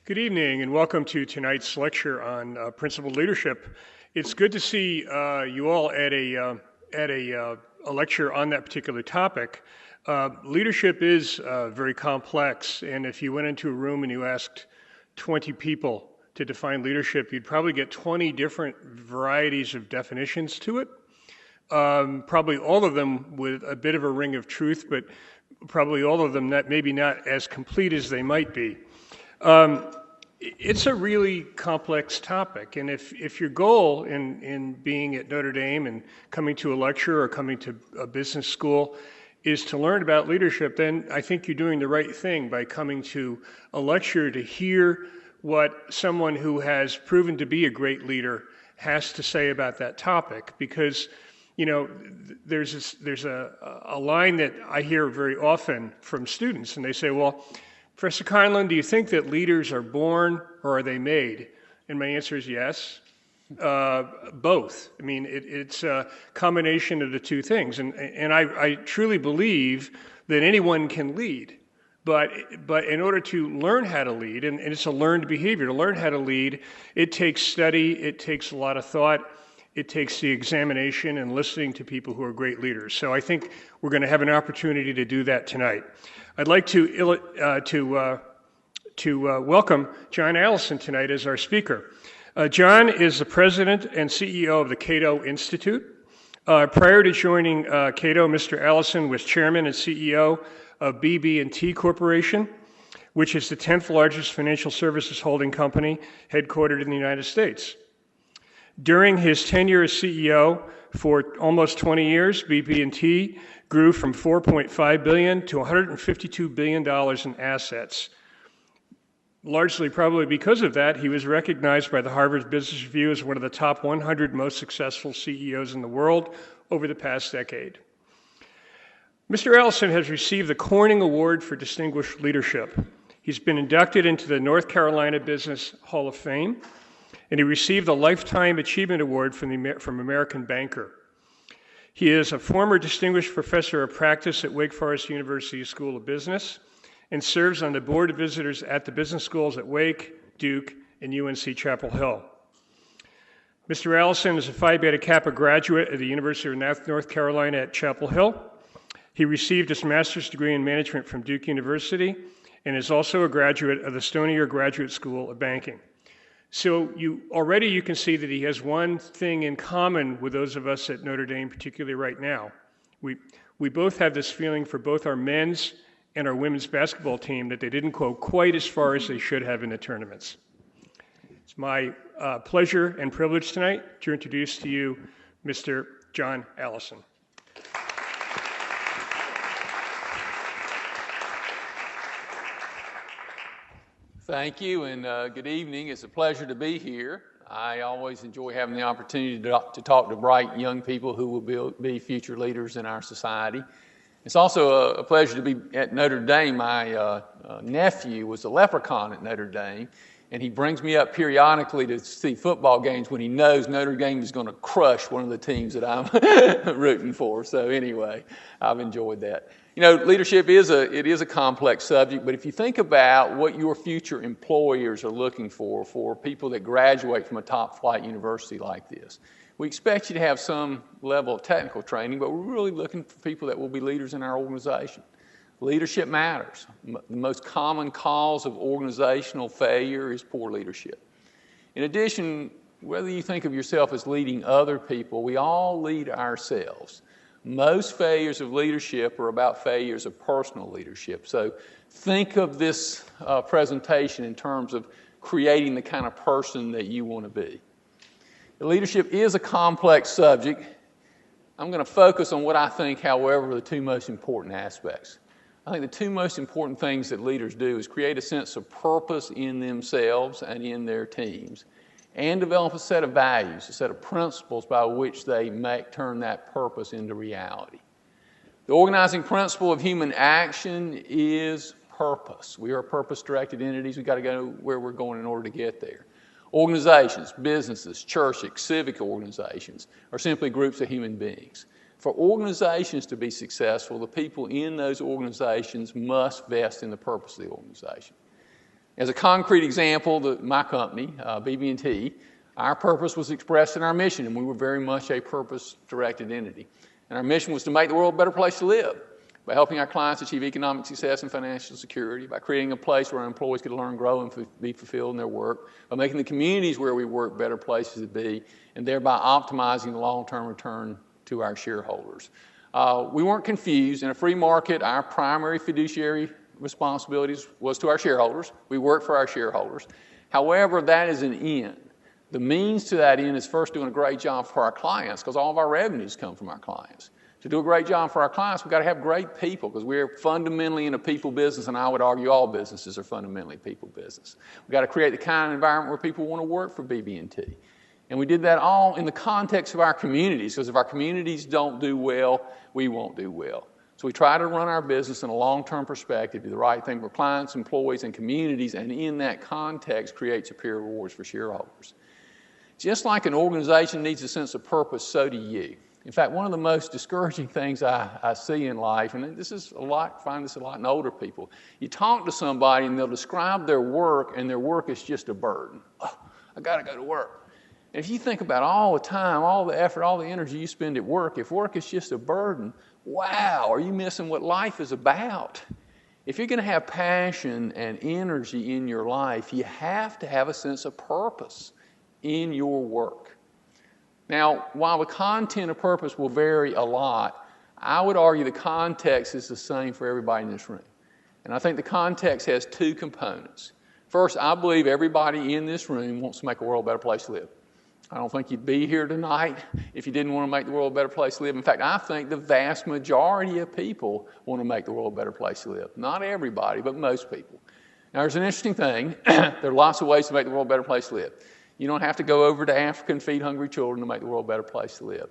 Good evening and welcome to tonight's lecture on principled leadership. It's good to see you all at a lecture on that particular topic. Leadership is very complex, and if you went into a room and you asked 20 people to define leadership, you'd probably get 20 different varieties of definitions to it. Probably all of them with a bit of a ring of truth, but probably all of them maybe not as complete as they might be. It's a really complex topic, and if your goal in being at Notre Dame and coming to a lecture or coming to a business school is to learn about leadership, then I think you're doing the right thing by coming to a lecture to hear what someone who has proven to be a great leader has to say about that topic. Because, you know, there's a line that I hear very often from students, and they say, well, Professor Conlon, do you think that leaders are born or are they made? And my answer is yes, both. I mean, it's a combination of the two things. And I truly believe that anyone can lead. But in order to learn how to lead, and it's a learned behavior, to learn how to lead, it takes study, it takes a lot of thought, it takes the examination and listening to people who are great leaders. So I think we're going to have an opportunity to do that tonight. I'd like to welcome John Allison tonight as our speaker. John is the president and CEO of the Cato Institute. Prior to joining Cato, Mr. Allison was chairman and CEO of BB&T Corporation, which is the 10th largest financial services holding company headquartered in the United States. During his tenure as CEO for almost 20 years, BB&T grew from $4.5 billion to $152 billion in assets. Largely probably because of that, he was recognized by the Harvard Business Review as one of the top 100 most successful CEOs in the world over the past decade. Mr. Allison has received the Corning Award for Distinguished Leadership. He's been inducted into the North Carolina Business Hall of Fame, and he received the Lifetime Achievement Award from American Banker. He is a former distinguished professor of practice at Wake Forest University School of Business and serves on the board of visitors at the business schools at Wake, Duke, and UNC Chapel Hill. Mr. Allison is a Phi Beta Kappa graduate at the University of North Carolina at Chapel Hill. He received his master's degree in management from Duke University and is also a graduate of the Stonier Graduate School of Banking. So you can see that he has one thing in common with those of us at Notre Dame, particularly right now. We both have this feeling for both our men's and our women's basketball team that they didn't go quite as far as they should have in the tournaments. It's my pleasure and privilege tonight to introduce to you Mr. John Allison. Thank you, and good evening. It's a pleasure to be here. I always enjoy having the opportunity to talk to bright young people who will be future leaders in our society. It's also a pleasure to be at Notre Dame. My nephew was a leprechaun at Notre Dame, and he brings me up periodically to see football games when he knows Notre Dame is going to crush one of the teams that I'm rooting for. So anyway, I've enjoyed that. You know, leadership is a complex subject, but if you think about what your future employers are looking for people that graduate from a top flight university like this, we expect you to have some level of technical training, but we're really looking for people that will be leaders in our organization. Leadership matters. The most common cause of organizational failure is poor leadership. In addition, whether you think of yourself as leading other people, we all lead ourselves. Most failures of leadership are about failures of personal leadership. So think of this presentation in terms of creating the kind of person that you want to be. Leadership is a complex subject. I'm going to focus on what I think, however, are the two most important aspects. I think the two most important things that leaders do is create a sense of purpose in themselves and in their teams, and develop a set of values, a set of principles by which they turn that purpose into reality. The organizing principle of human action is purpose. We are purpose-directed entities. We've got to go where we're going in order to get there. Organizations, businesses, churches, civic organizations are simply groups of human beings. For organizations to be successful, the people in those organizations must vest in the purpose of the organization. As a concrete example, my company, BB&T, our purpose was expressed in our mission, and we were very much a purpose-directed entity. And our mission was to make the world a better place to live by helping our clients achieve economic success and financial security, by creating a place where our employees could learn, grow, and be fulfilled in their work, by making the communities where we work better places to be, and thereby optimizing the long-term return to our shareholders. We weren't confused. In a free market, our primary fiduciary responsibilities was to our shareholders. We work for our shareholders. However, that is an end. The means to that end is first doing a great job for our clients, because all of our revenues come from our clients. To do a great job for our clients, we've got to have great people, because we're fundamentally in a people business, and I would argue all businesses are fundamentally people business. We've got to create the kind of environment where people want to work for BB&T. And we did that all in the context of our communities, because if our communities don't do well, we won't do well. So we try to run our business in a long-term perspective, do the right thing for clients, employees, and communities, and in that context, create superior rewards for shareholders. Just like an organization needs a sense of purpose, so do you. In fact, one of the most discouraging things I see in life, and this is find this a lot in older people, you talk to somebody and they'll describe their work, and their work is just a burden. Oh, I got to go to work. And if you think about all the time, all the effort, all the energy you spend at work, if work is just a burden, wow, are you missing what life is about? If you're going to have passion and energy in your life, you have to have a sense of purpose in your work. Now, while the content of purpose will vary a lot, I would argue the context is the same for everybody in this room. And I think the context has two components. First, I believe everybody in this room wants to make the world a better place to live. I don't think you'd be here tonight if you didn't want to make the world a better place to live. In fact, I think the vast majority of people want to make the world a better place to live. Not everybody, but most people. Now, there's an interesting thing. There are lots of ways to make the world a better place to live. You don't have to go over to Africa and feed hungry children to make the world a better place to live.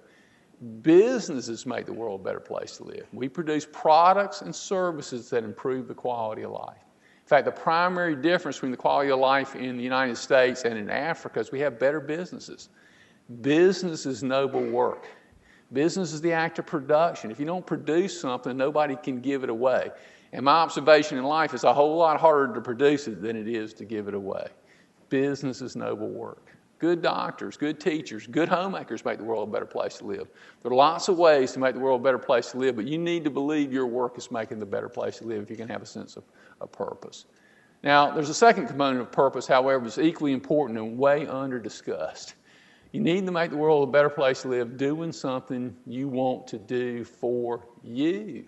Businesses make the world a better place to live. We produce products and services that improve the quality of life. In fact, the primary difference between the quality of life in the United States and in Africa is we have better businesses. Business is noble work. Business is the act of production. If you don't produce something, nobody can give it away. And my observation in life is a whole lot harder to produce it than it is to give it away. Business is noble work. Good doctors, good teachers, good homemakers make the world a better place to live. There are lots of ways to make the world a better place to live, but you need to believe your work is making the better place to live if you can have a sense of purpose. Now, there's a second component of purpose, however, that's equally important and way under-discussed. You need to make the world a better place to live doing something you want to do for you.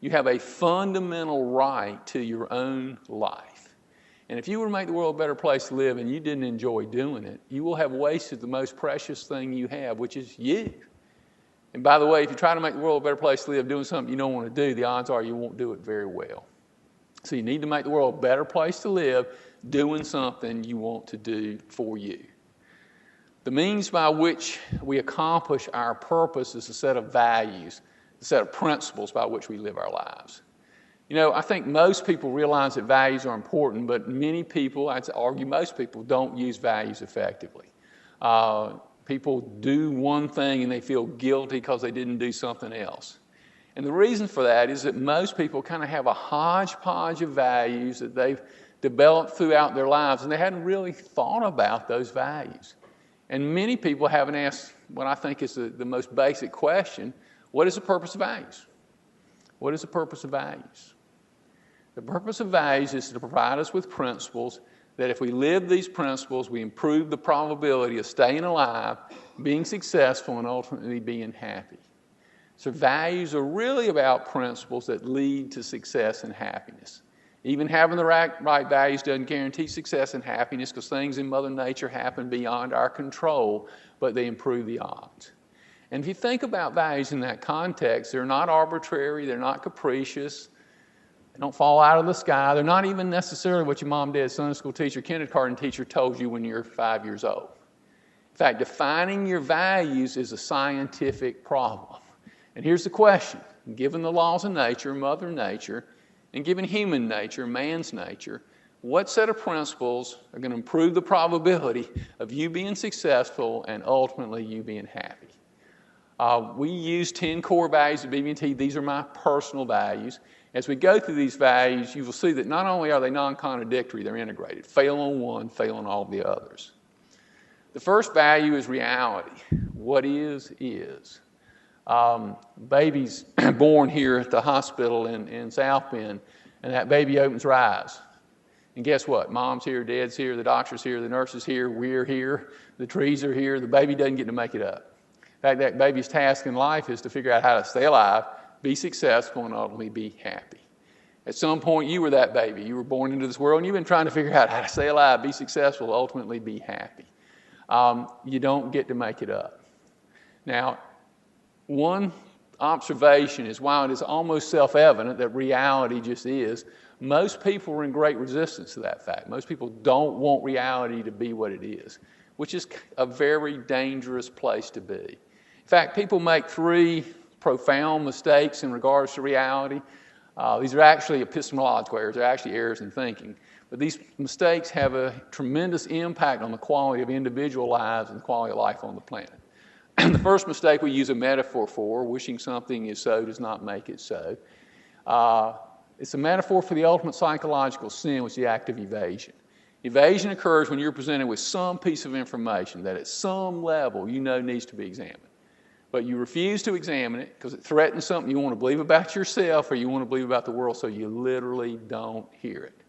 You have a fundamental right to your own life. And if you were to make the world a better place to live and you didn't enjoy doing it, you will have wasted the most precious thing you have, which is you. And by the way, if you try to make the world a better place to live doing something you don't want to do, the odds are you won't do it very well. So you need to make the world a better place to live doing something you want to do for you. The means by which we accomplish our purpose is a set of values, a set of principles by which we live our lives. You know, I think most people realize that values are important, but many people, I'd argue most people, don't use values effectively. People do one thing and they feel guilty because they didn't do something else. And the reason for that is that most people kind of have a hodgepodge of values that they've developed throughout their lives, and they hadn't really thought about those values. And many people haven't asked what I think is the most basic question: what is the purpose of values? What is the purpose of values? The purpose of values is to provide us with principles that if we live these principles, we improve the probability of staying alive, being successful, and ultimately being happy. So values are really about principles that lead to success and happiness. Even having the right values doesn't guarantee success and happiness, because things in Mother Nature happen beyond our control, but they improve the odds. And if you think about values in that context, they're not arbitrary, they're not capricious, they don't fall out of the sky, they're not even necessarily what your mom, dad, Sunday school teacher, kindergarten teacher told you when you're 5 years old. In fact, defining your values is a scientific problem. And here's the question: given the laws of nature, Mother Nature, and given human nature, man's nature, what set of principles are going to improve the probability of you being successful and ultimately you being happy? We use 10 core values at BB&T. These are my personal values. As we go through these values, you will see that not only are they non-contradictory, they're integrated. Fail on one, fail on all the others. The first value is reality. What is, is. Baby's born here at the hospital in South Bend, and that baby opens her eyes. And guess what? Mom's here, Dad's here, the doctor's here, the nurse is here, we're here, the trees are here. The baby doesn't get to make it up. In fact, that baby's task in life is to figure out how to stay alive, be successful, and ultimately be happy. At some point, you were that baby. You were born into this world, and you've been trying to figure out how to stay alive, be successful, ultimately be happy. You don't get to make it up. Now, one observation is, while it is almost self-evident that reality just is, most people are in great resistance to that fact. Most people don't want reality to be what it is, which is a very dangerous place to be. In fact, people make three profound mistakes in regards to reality. These are actually epistemological errors. They're actually errors in thinking. But these mistakes have a tremendous impact on the quality of individual lives and the quality of life on the planet. The first mistake we use a metaphor for, wishing something is so does not make it so. It's a metaphor for the ultimate psychological sin, which is the act of evasion. Evasion occurs when you're presented with some piece of information that at some level you know needs to be examined. But you refuse to examine it because it threatens something you want to believe about yourself or you want to believe about the world, so you literally don't hear it.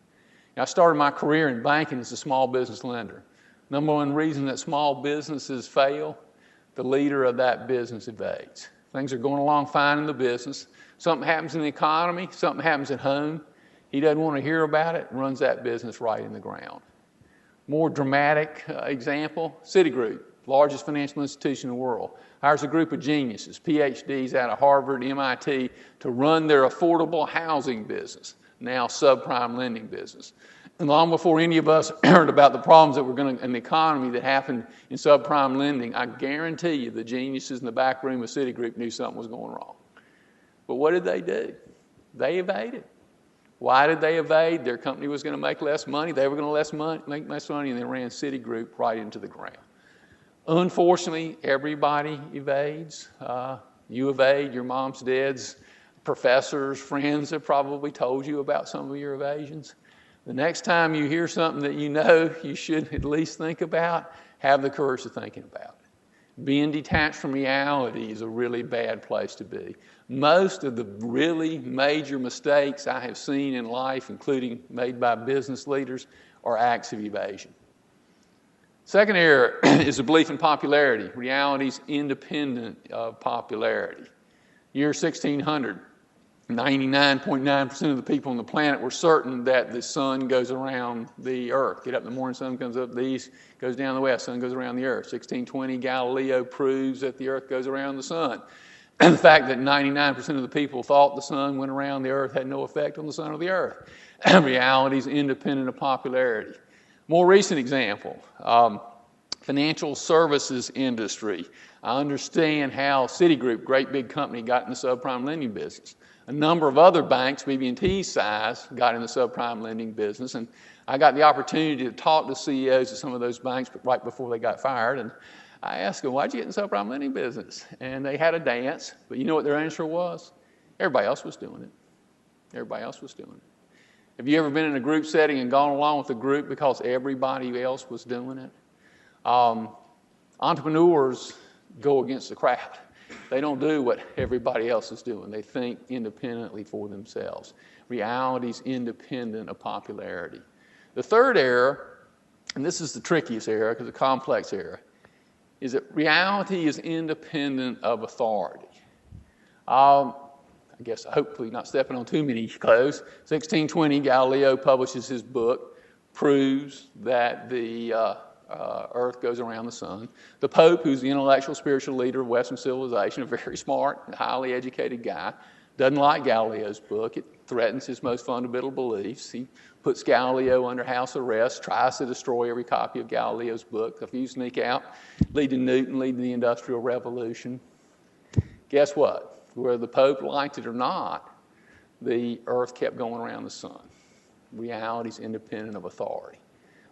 Now, I started my career in banking as a small business lender. Number one reason that small businesses fail, the leader of that business evades. Things are going along fine in the business. Something happens in the economy, something happens at home. He doesn't want to hear about it, runs that business right in the ground. More dramatic example, Citigroup, largest financial institution in the world, hires a group of geniuses, PhDs out of Harvard, MIT, to run their affordable housing business, now subprime lending business. And long before any of us heard about the problems that were going to in the economy that happened in subprime lending, I guarantee you the geniuses in the back room of Citigroup knew something was going wrong. But what did they do? They evaded. Why did they evade? Their company was going to make less money. They were going to make less money, and they ran Citigroup right into the ground. Unfortunately, everybody evades. You evade. Your mom's, dad's, professors, friends have probably told you about some of your evasions. The next time you hear something that you know you should at least think about, have the courage of thinking about it. Being detached from reality is a really bad place to be. Most of the really major mistakes I have seen in life, including made by business leaders, are acts of evasion. Second error is a belief in popularity. Reality is independent of popularity. Year 1600, 99.9% of the people on the planet were certain that the sun goes around the earth. Get up in the morning, sun comes up the east, goes down the west, sun goes around the earth. 1620, Galileo proves that the earth goes around the sun. And the fact that 99% of the people thought the sun went around the earth had no effect on the sun or the earth. Reality is independent of popularity. More recent example, financial services industry. I understand how Citigroup, great big company, got in the subprime lending business. A number of other banks, BB&T's size, got in the subprime lending business, and I got the opportunity to talk to CEOs of some of those banks right before they got fired, and I asked them, why'd you get in the subprime lending business? And they had a dance, but you know what their answer was? Everybody else was doing it. Everybody else was doing it. Have you ever been in a group setting and gone along with the group because everybody else was doing it? Entrepreneurs go against the crowd. They don't do what everybody else is doing. They think independently for themselves. Reality is independent of popularity. The third error, and this is the trickiest error because it's a complex error, is that reality is independent of authority. I guess hopefully not stepping on too many toes. 1620, Galileo publishes his book, proves that the earth goes around the sun. The Pope, who's the intellectual spiritual leader of Western civilization, a very smart, highly educated guy, doesn't like Galileo's book. It threatens his most fundamental beliefs. He puts Galileo under house arrest, tries to destroy every copy of Galileo's book. If you sneak out, lead to Newton, lead to the Industrial Revolution. Guess what? Whether the Pope liked it or not, the earth kept going around the sun. Reality is independent of authority.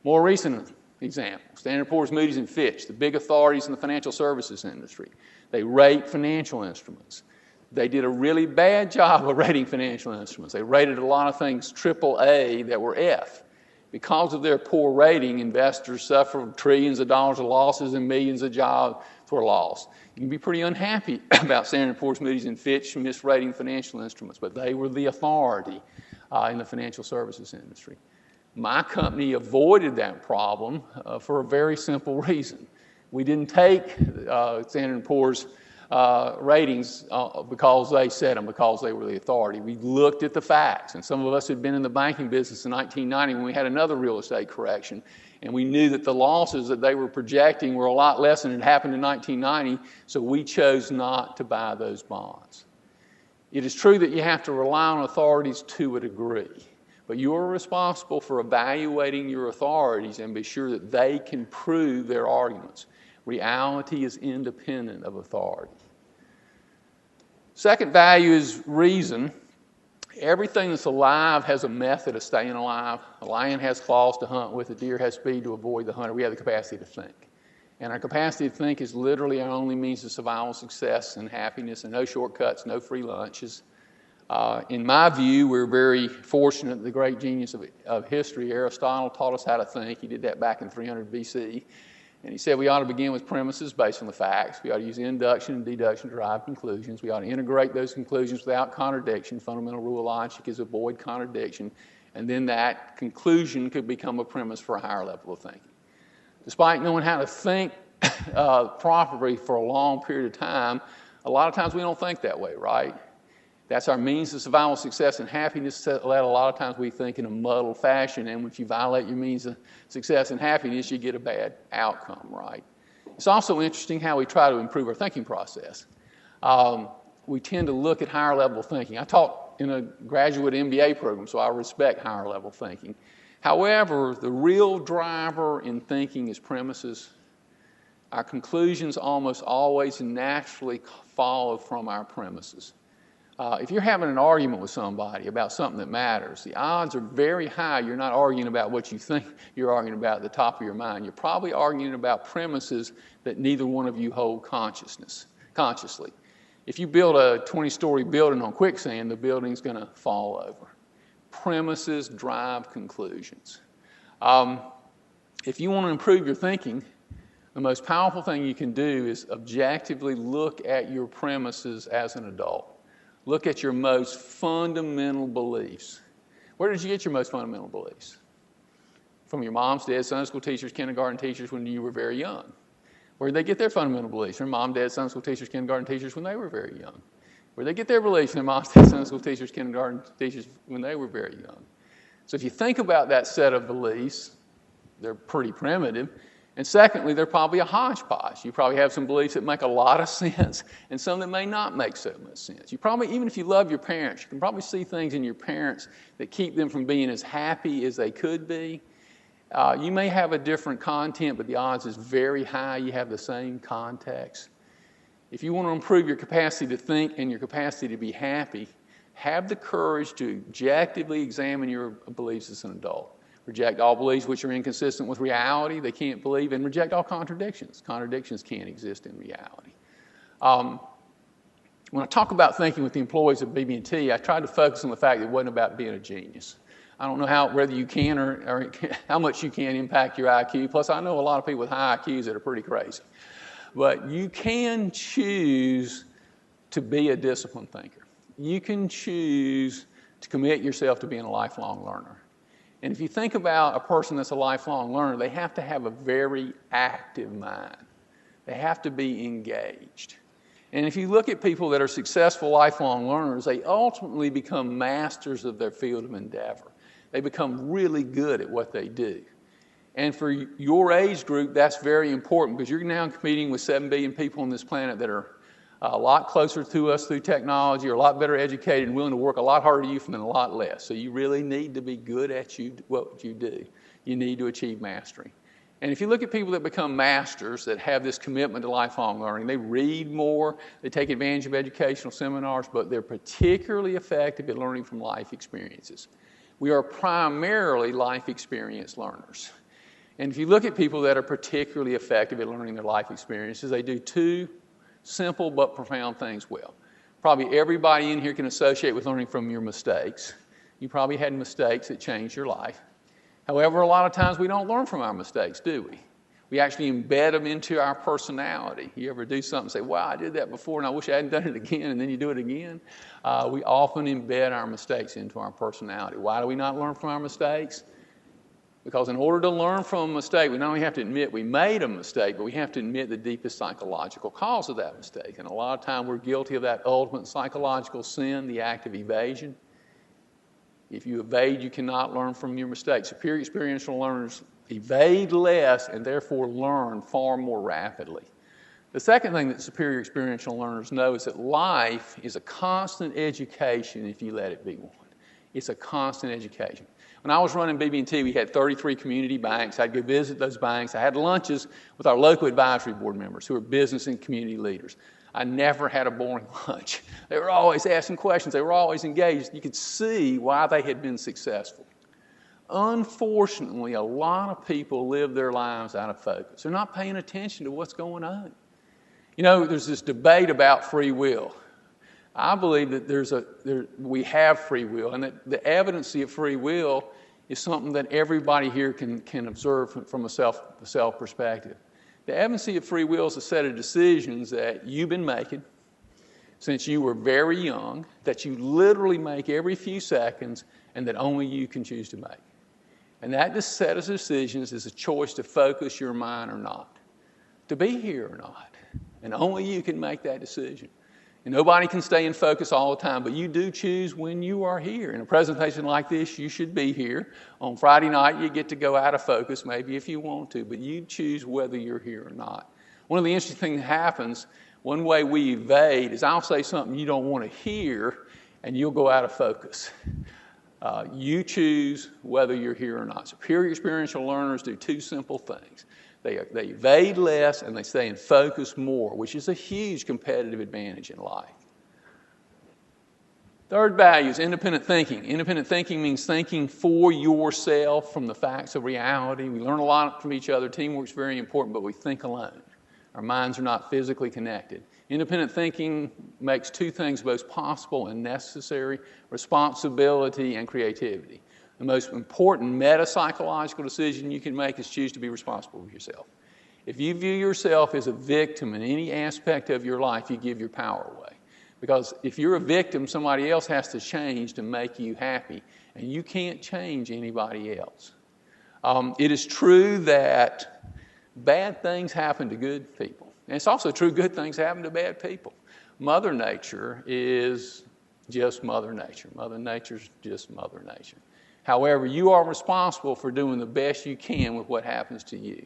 More recent example, Standard & Poor's, Moody's, and Fitch, the big authorities in the financial services industry. They rate financial instruments. They did a really bad job of rating financial instruments. They rated a lot of things AAA that were F. Because of their poor rating, investors suffered trillions of dollars of losses and millions of jobs were lost. You can be pretty unhappy about Standard & Poor's, Moody's, and Fitch misrating financial instruments, but they were the authority in the financial services industry. My company avoided that problem for a very simple reason. We didn't take Standard & Poor's ratings because they set them, because they were the authority. We looked at the facts, and some of us had been in the banking business in 1990 when we had another real estate correction, and we knew that the losses that they were projecting were a lot less than had happened in 1990, so we chose not to buy those bonds. It is true that you have to rely on authorities to a degree, but you are responsible for evaluating your authorities and be sure that they can prove their arguments. Reality is independent of authority. Second value is reason. Everything that's alive has a method of staying alive. A lion has claws to hunt with, a deer has speed to avoid the hunter. We have the capacity to think. And our capacity to think is literally our only means of survival, success, and happiness, and no shortcuts, no free lunches. In my view, we're very fortunate. The great genius of history, Aristotle, taught us how to think. He did that back in 300 BC. And he said we ought to begin with premises based on the facts. We ought to use induction and deduction to derive conclusions. We ought to integrate those conclusions without contradiction. Fundamental rule of logic is avoid contradiction. And then that conclusion could become a premise for a higher level of thinking. Despite knowing how to think properly for a long period of time, a lot of times we don't think that way, right? That's our means of survival, success, and happiness. That a lot of times we think in a muddled fashion, and if you violate your means of success and happiness, you get a bad outcome, right? It's also interesting how we try to improve our thinking process. We tend to look at higher level thinking. I taught in a graduate MBA program, so I respect higher level thinking. However, the real driver in thinking is premises. Our conclusions almost always naturally follow from our premises. If you're having an argument with somebody about something that matters, the odds are very high you're not arguing about what you think you're arguing about at the top of your mind. You're probably arguing about premises that neither one of you hold consciously. If you build a 20-story building on quicksand, the building's going to fall over. Premises drive conclusions. If you want to improve your thinking, the most powerful thing you can do is objectively look at your premises as an adult. Look at your most fundamental beliefs. Where did you get your most fundamental beliefs? From your mom's, dad's, Sunday school teachers, kindergarten teachers when you were very young. Where did they get their fundamental beliefs? From mom, dad, Sunday school teachers, kindergarten teachers when they were very young. Where did they get their beliefs? From mom, dad, Sunday school teachers, kindergarten teachers when they were very young. So if you think about that set of beliefs, they're pretty primitive. And secondly, they're probably a hodgepodge. You probably have some beliefs that make a lot of sense and some that may not make so much sense. You probably, even if you love your parents, you can probably see things in your parents that keep them from being as happy as they could be. You may have a different content, but the odds is very high you have the same context. If you want to improve your capacity to think and your capacity to be happy, have the courage to objectively examine your beliefs as an adult. Reject all beliefs which are inconsistent with reality, they can't believe, and reject all contradictions. Contradictions can't exist in reality. When I talk about thinking with the employees of BB&T, I tried to focus on the fact that it wasn't about being a genius. I don't know whether you can or how much you can impact your IQ. Plus, I know a lot of people with high IQs that are pretty crazy. But you can choose to be a disciplined thinker. You can choose to commit yourself to being a lifelong learner. And if you think about a person that's a lifelong learner, they have to have a very active mind. They have to be engaged. And if you look at people that are successful lifelong learners, they ultimately become masters of their field of endeavor. They become really good at what they do. And for your age group, that's very important because you're now competing with 7 billion people on this planet that are a lot closer to us through technology, are a lot better educated and willing to work a lot harder than you than a lot less. So you really need to be good at what you do. You need to achieve mastery. And if you look at people that become masters, that have this commitment to lifelong learning, they read more, they take advantage of educational seminars, but they're particularly effective at learning from life experiences. We are primarily life experience learners. And if you look at people that are particularly effective at learning their life experiences, they do two simple but profound things well. Probably everybody in here can associate with learning from your mistakes. You probably had mistakes that changed your life. However, a lot of times we don't learn from our mistakes, do we? We actually embed them into our personality. You ever do something and say, wow, I did that before and I wish I hadn't done it again, and then you do it again? We often embed our mistakes into our personality. Why do we not learn from our mistakes? Because in order to learn from a mistake, we not only have to admit we made a mistake, but we have to admit the deepest psychological cause of that mistake. And a lot of time we're guilty of that ultimate psychological sin, the act of evasion. If you evade, you cannot learn from your mistakes. Superior experiential learners evade less and therefore learn far more rapidly. The second thing that superior experiential learners know is that life is a constant education if you let it be one. It's a constant education. When I was running BB&T, we had 33 community banks. I'd go visit those banks. I had lunches with our local advisory board members who are business and community leaders. I never had a boring lunch. They were always asking questions. They were always engaged. You could see why they had been successful. Unfortunately, a lot of people live their lives out of focus. They're not paying attention to what's going on. You know, there's this debate about free will. I believe that we have free will, and that the evidence of free will is something that everybody here can observe from a self perspective. The evidence of free will is a set of decisions that you've been making since you were very young, that you literally make every few seconds, and that only you can choose to make. And that set of decisions is a choice to focus your mind or not, to be here or not. And only you can make that decision. And nobody can stay in focus all the time, but you do choose when you are here. In a presentation like this, you should be here. On Friday night, you get to go out of focus, maybe if you want to, but you choose whether you're here or not. One of the interesting things that happens, one way we evade is I'll say something you don't want to hear, and you'll go out of focus. You choose whether you're here or not. Superior experiential learners do two simple things. They evade less and they stay in focus more, which is a huge competitive advantage in life. Third value is independent thinking. Independent thinking means thinking for yourself from the facts of reality. We learn a lot from each other. Teamwork's very important, but we think alone. Our minds are not physically connected. Independent thinking makes two things both possible and necessary: responsibility and creativity. The most important meta-psychological decision you can make is choose to be responsible for yourself. If you view yourself as a victim in any aspect of your life, you give your power away. Because if you're a victim, somebody else has to change to make you happy, and you can't change anybody else. It is true that bad things happen to good people. And it's also true good things happen to bad people. Mother Nature is just Mother Nature. Mother Nature's just Mother Nature. However, you are responsible for doing the best you can with what happens to you.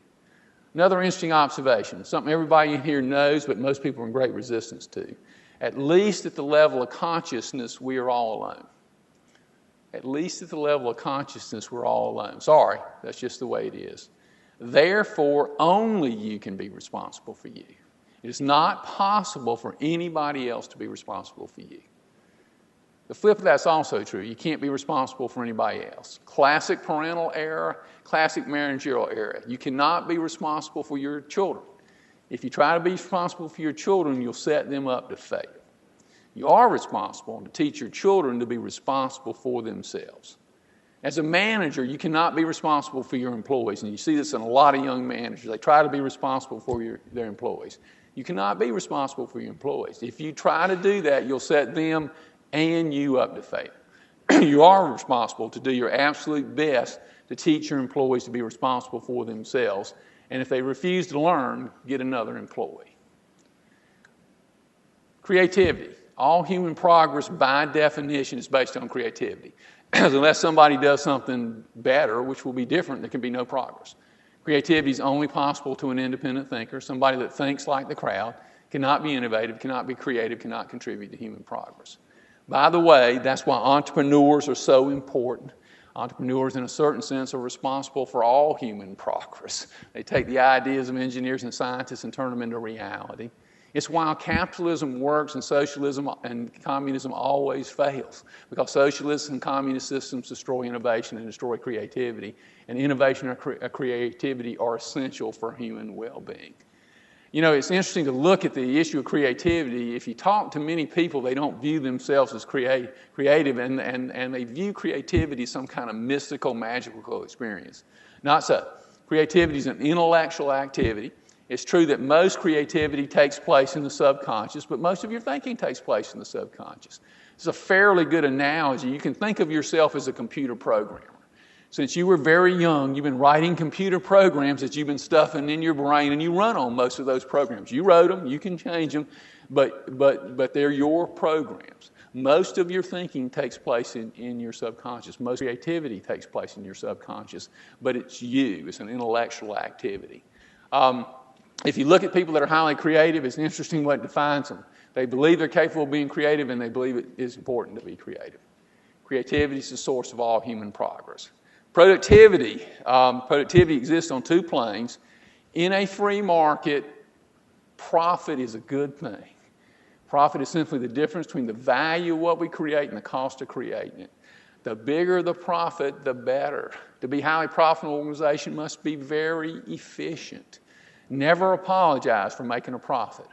Another interesting observation, something everybody in here knows, but most people are in great resistance to. At least at the level of consciousness, we are all alone. At least at the level of consciousness, we're all alone. Sorry, that's just the way it is. Therefore, only you can be responsible for you. It is not possible for anybody else to be responsible for you. The flip of that's also true. You can't be responsible for anybody else. Classic parental error, classic managerial error. You cannot be responsible for your children. If you try to be responsible for your children, you'll set them up to fail. You are responsible to teach your children to be responsible for themselves. As a manager, you cannot be responsible for your employees, and you see this in a lot of young managers. They try to be responsible for their employees. You cannot be responsible for your employees. If you try to do that, you'll set them and you up to fail. You are responsible to do your absolute best to teach your employees to be responsible for themselves, and if they refuse to learn, get another employee. Creativity. All human progress, by definition, is based on creativity. Unless somebody does something better, which will be different, there can be no progress. Creativity is only possible to an independent thinker, somebody that thinks like the crowd, cannot be innovative, cannot be creative, cannot contribute to human progress. By the way, that's why entrepreneurs are so important. Entrepreneurs, in a certain sense, are responsible for all human progress. They take the ideas of engineers and scientists and turn them into reality. It's why capitalism works and socialism and communism always fails, because socialist and communist systems destroy innovation and destroy creativity, and innovation and creativity are essential for human well-being. You know, it's interesting to look at the issue of creativity. If you talk to many people, they don't view themselves as creative, and they view creativity as some kind of mystical, magical experience. Not so. Creativity is an intellectual activity. It's true that most creativity takes place in the subconscious, but most of your thinking takes place in the subconscious. It's a fairly good analogy. You can think of yourself as a computer programmer. Since you were very young, you've been writing computer programs that you've been stuffing in your brain, and you run on most of those programs. You wrote them, you can change them, but they're your programs. Most of your thinking takes place in your subconscious. Most creativity takes place in your subconscious, but it's you. It's an intellectual activity. If you look at people that are highly creative, it's interesting what defines them. They believe they're capable of being creative, and they believe it is important to be creative. Creativity is the source of all human progress. Productivity exists on two planes. In a free market, profit is a good thing. Profit is simply the difference between the value of what we create and the cost of creating it. The bigger the profit, the better. To be a highly profitable organization must be very efficient. Never apologize for making a profit.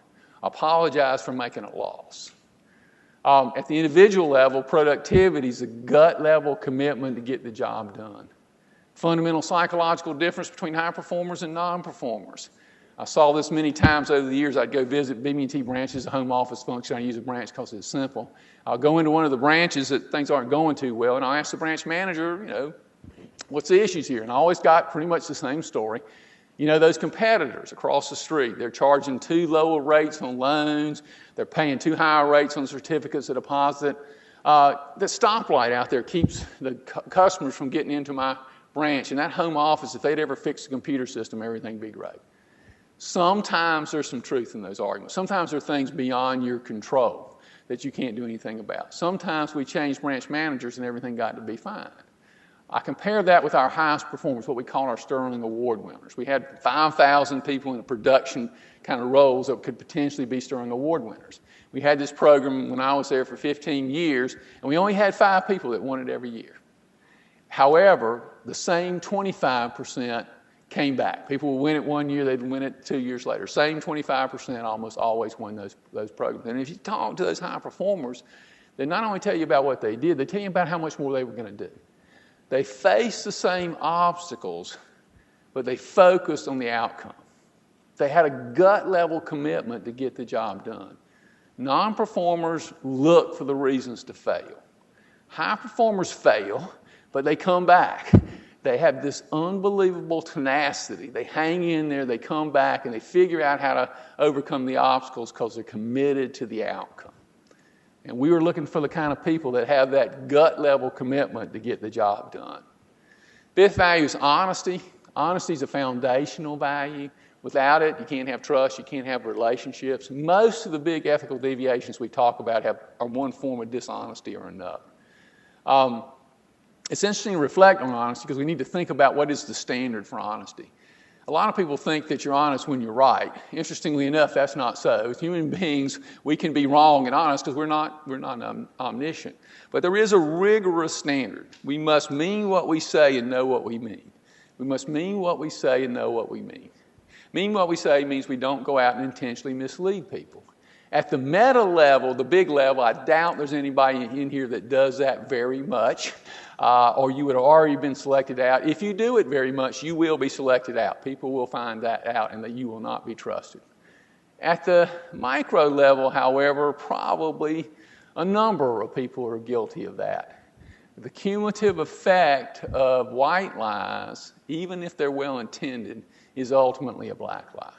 Apologize for making a loss. At the individual level, productivity is a gut-level commitment to get the job done. Fundamental psychological difference between high performers and non-performers. I saw this many times over the years. I'd go visit BB&T branches, a home office function. I use a branch because it's simple. I'll go into one of the branches that things aren't going too well, and I'll ask the branch manager, what's the issues here? And I always got pretty much the same story. Those competitors across the street, they're charging too low rates on loans. They're paying too high rates on certificates of deposit. The stoplight out there keeps the customers from getting into my branch. And that home office, if they'd ever fix the computer system, everything would be great. Sometimes there's some truth in those arguments. Sometimes there are things beyond your control that you can't do anything about. Sometimes we changed branch managers and everything got to be fine. I compare that with our highest performers, what we call our Sterling Award winners. We had 5,000 people in the production kind of roles that could potentially be Sterling Award winners. We had this program when I was there for 15 years, and we only had 5 people that won it every year. However, the same 25% came back. People would win it one year, they'd win it 2 years later. Same 25% almost always won those programs. And if you talk to those high performers, they not only tell you about what they did, they tell you about how much more they were going to do. They faced the same obstacles, but they focused on the outcome. They had a gut-level commitment to get the job done. Non-performers look for the reasons to fail. High performers fail, but they come back. They have this unbelievable tenacity. They hang in there, they come back, and they figure out how to overcome the obstacles because they're committed to the outcome. And we were looking for the kind of people that have that gut-level commitment to get the job done. Fifth value is honesty. Honesty is a foundational value. Without it, you can't have trust, you can't have relationships. Most of the big ethical deviations we talk about are one form of dishonesty or another. It's interesting to reflect on honesty because we need to think about what is the standard for honesty. A lot of people think that you're honest when you're right. Interestingly enough, that's not so. As human beings, we can be wrong and honest because we're not omniscient. But there is a rigorous standard. We must mean what we say and know what we mean. We must mean what we say and know what we mean. Mean what we say means we don't go out and intentionally mislead people. At the meta level, the big level, I doubt there's anybody in here that does that very much, or you would have already been selected out. If you do it very much, you will be selected out. People will find that out and that you will not be trusted. At the micro level, however, probably a number of people are guilty of that. The cumulative effect of white lies, even if they're well-intended, is ultimately a black lie.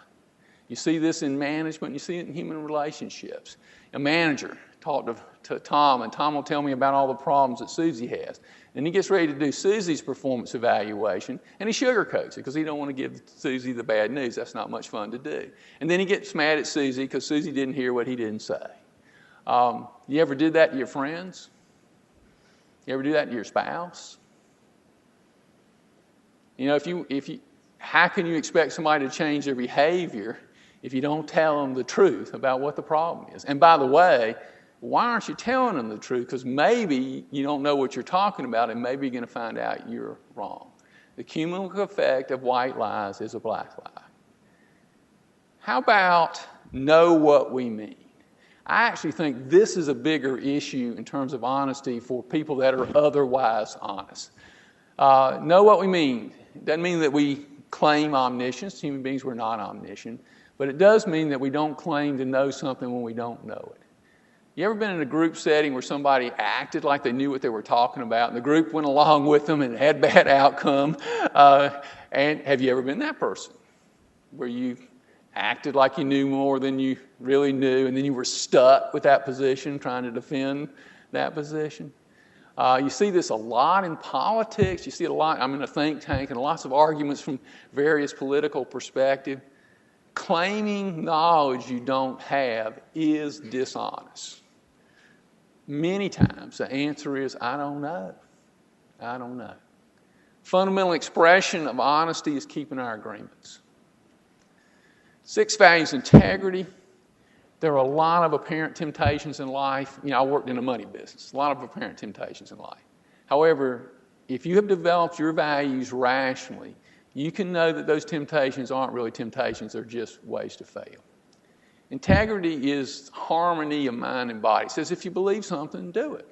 You see this in management, you see it in human relationships. A manager talked to Tom, and Tom will tell me about all the problems that Susie has. And he gets ready to do Susie's performance evaluation, and he sugarcoats it because he don't want to give Susie the bad news. That's not much fun to do. And then he gets mad at Susie because Susie didn't hear what he didn't say. You ever did that to your friends? You ever do that to your spouse? How can you expect somebody to change their behavior if you don't tell them the truth about what the problem is? And by the way, why aren't you telling them the truth? Because maybe you don't know what you're talking about, and maybe you're going to find out you're wrong. The cumulative effect of white lies is a black lie. How about know what we mean? I actually think this is a bigger issue in terms of honesty for people that are otherwise honest. Know what we mean. It doesn't mean that we claim omniscience. Human beings, we're not omniscient. But it does mean that we don't claim to know something when we don't know it. You ever been in a group setting where somebody acted like they knew what they were talking about, and the group went along with them and had bad outcome? And have you ever been that person where you acted like you knew more than you really knew, and then you were stuck with that position trying to defend that position? You see this a lot in politics. You see it a lot. I'm in a think tank, and lots of arguments from various political perspectives. Claiming knowledge you don't have is dishonest. Many times the answer is, I don't know. I don't know. Fundamental expression of honesty is keeping our agreements. 6 values: integrity. There are a lot of apparent temptations in life. I worked in the money business. A lot of apparent temptations in life. However, if you have developed your values rationally, you can know that those temptations aren't really temptations, they're just ways to fail. Integrity is harmony of mind and body. It says if you believe something, do it.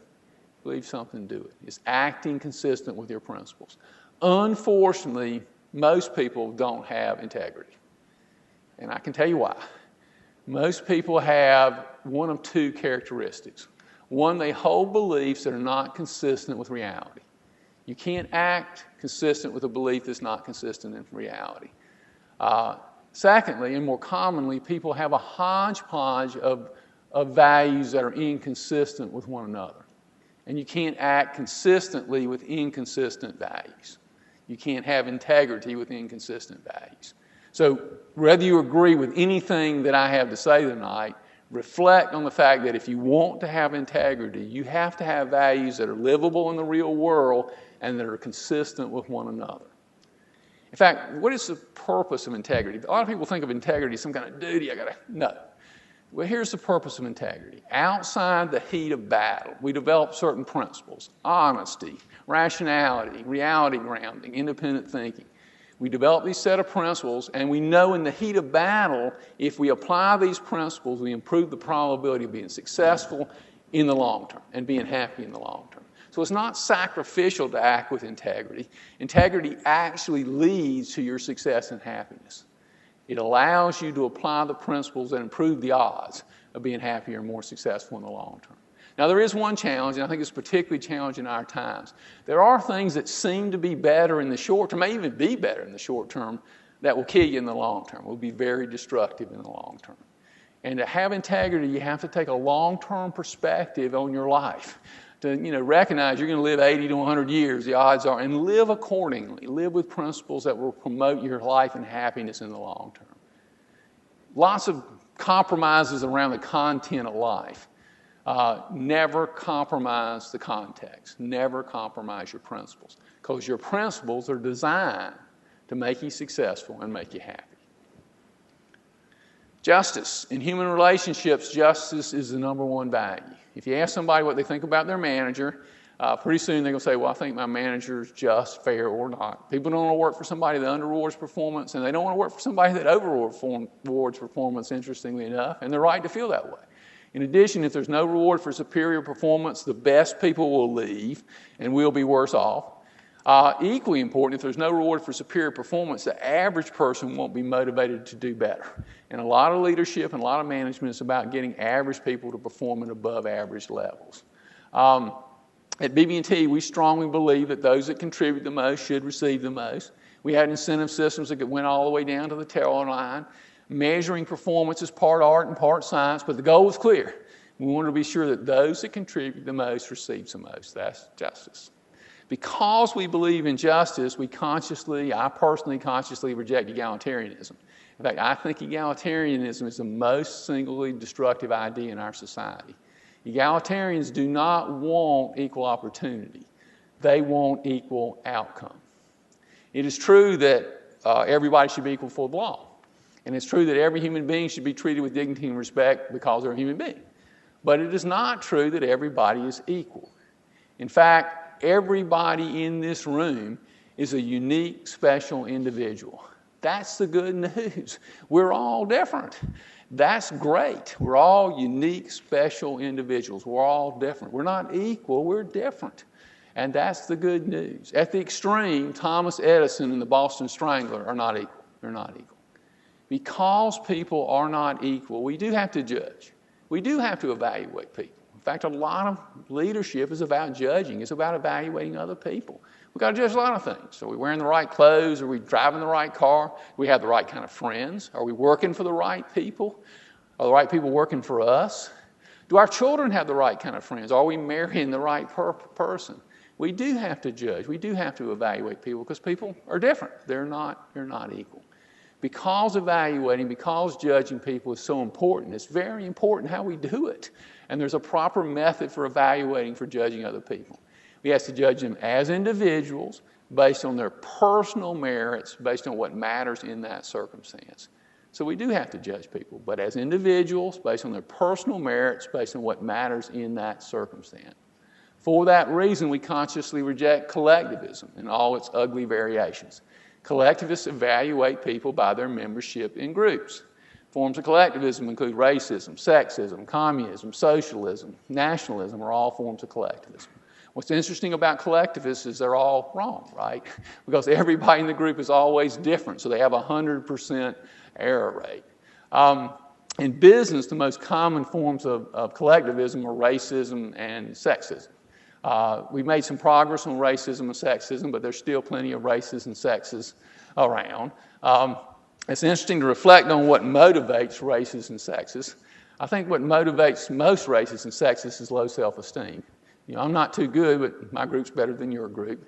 Believe something, do it. It's acting consistent with your principles. Unfortunately, most people don't have integrity. And I can tell you why. Most people have one of 2 characteristics. One, they hold beliefs that are not consistent with reality. You can't act consistent with a belief that's not consistent in reality. Secondly, and more commonly, people have a hodgepodge of values that are inconsistent with one another. And you can't act consistently with inconsistent values. You can't have integrity with inconsistent values. So whether you agree with anything that I have to say tonight, reflect on the fact that if you want to have integrity, you have to have values that are livable in the real world and that are consistent with one another. In fact, what is the purpose of integrity? A lot of people think of integrity as some kind of duty. No. Well, here's the purpose of integrity. Outside the heat of battle, we develop certain principles: honesty, rationality, reality grounding, independent thinking. We develop these set of principles, and we know in the heat of battle, if we apply these principles, we improve the probability of being successful in the long term and being happy in the long term. So it's not sacrificial to act with integrity. Integrity actually leads to your success and happiness. It allows you to apply the principles that improve the odds of being happier and more successful in the long term. Now, there is one challenge, and I think it's particularly challenging in our times. There are things that seem to be better in the short term, may even be better in the short term, that will kill you in the long term, will be very destructive in the long term. And to have integrity, you have to take a long-term perspective on your life. To recognize you're going to live 80 to 100 years, the odds are, and live accordingly. Live with principles that will promote your life and happiness in the long term. Lots of compromises around the content of life. Never compromise the context. Never compromise your principles, because your principles are designed to make you successful and make you happy. Justice. In human relationships, justice is the number one value. If you ask somebody what they think about their manager, pretty soon they're going to say, well, I think my manager is just, fair, or not. People don't want to work for somebody that under-rewards performance, and they don't want to work for somebody that over-rewards performance, interestingly enough, and they're right to feel that way. In addition, if there's no reward for superior performance, the best people will leave, and we'll be worse off. Equally important, if there's no reward for superior performance, the average person won't be motivated to do better. And a lot of leadership and a lot of management is about getting average people to perform at above average levels. At BB&T, we strongly believe that those that contribute the most should receive the most. We had incentive systems that went all the way down to the tail line. Measuring performance is part art and part science, but the goal was clear. We wanted to be sure that those that contribute the most receive the most. That's justice. Because we believe in justice, I personally consciously reject egalitarianism. In fact, I think egalitarianism is the most singly destructive idea in our society. Egalitarians do not want equal opportunity. They want equal outcome. It is true that everybody should be equal before the law. And it's true that every human being should be treated with dignity and respect because they're a human being. But it is not true that everybody is equal. In fact, everybody in this room is a unique, special individual. That's the good news. We're all different. That's great. We're all unique, special individuals. We're all different. We're not equal, we're different. And that's the good news. At the extreme, Thomas Edison and the Boston Strangler are not equal. They're not equal. Because people are not equal, we do have to judge. We do have to evaluate people. In fact, a lot of leadership is about judging. It's about evaluating other people. We've got to judge a lot of things. Are we wearing the right clothes? Are we driving the right car? Do we have the right kind of friends? Are we working for the right people? Are the right people working for us? Do our children have the right kind of friends? Are we marrying the right person? We do have to judge. We do have to evaluate people because people are different. They're not equal. Because evaluating, because judging people is so important, it's very important how we do it. And there's a proper method for evaluating, for judging other people. We have to judge them as individuals based on their personal merits, based on what matters in that circumstance. So we do have to judge people, but as individuals, based on their personal merits, based on what matters in that circumstance. For that reason, we consciously reject collectivism in all its ugly variations. Collectivists evaluate people by their membership in groups. Forms of collectivism include racism, sexism, communism, socialism, nationalism are all forms of collectivism. What's interesting about collectivists is they're all wrong, right? Because everybody in the group is always different, so they have a 100% error rate. In business, the most common forms of collectivism are racism and sexism. We've made some progress on racism and sexism, but there's still plenty of racists and sexists around. It's interesting to reflect on what motivates racists and sexists. I think what motivates most racists and sexists is low self-esteem. You know, I'm not too good, but my group's better than your group.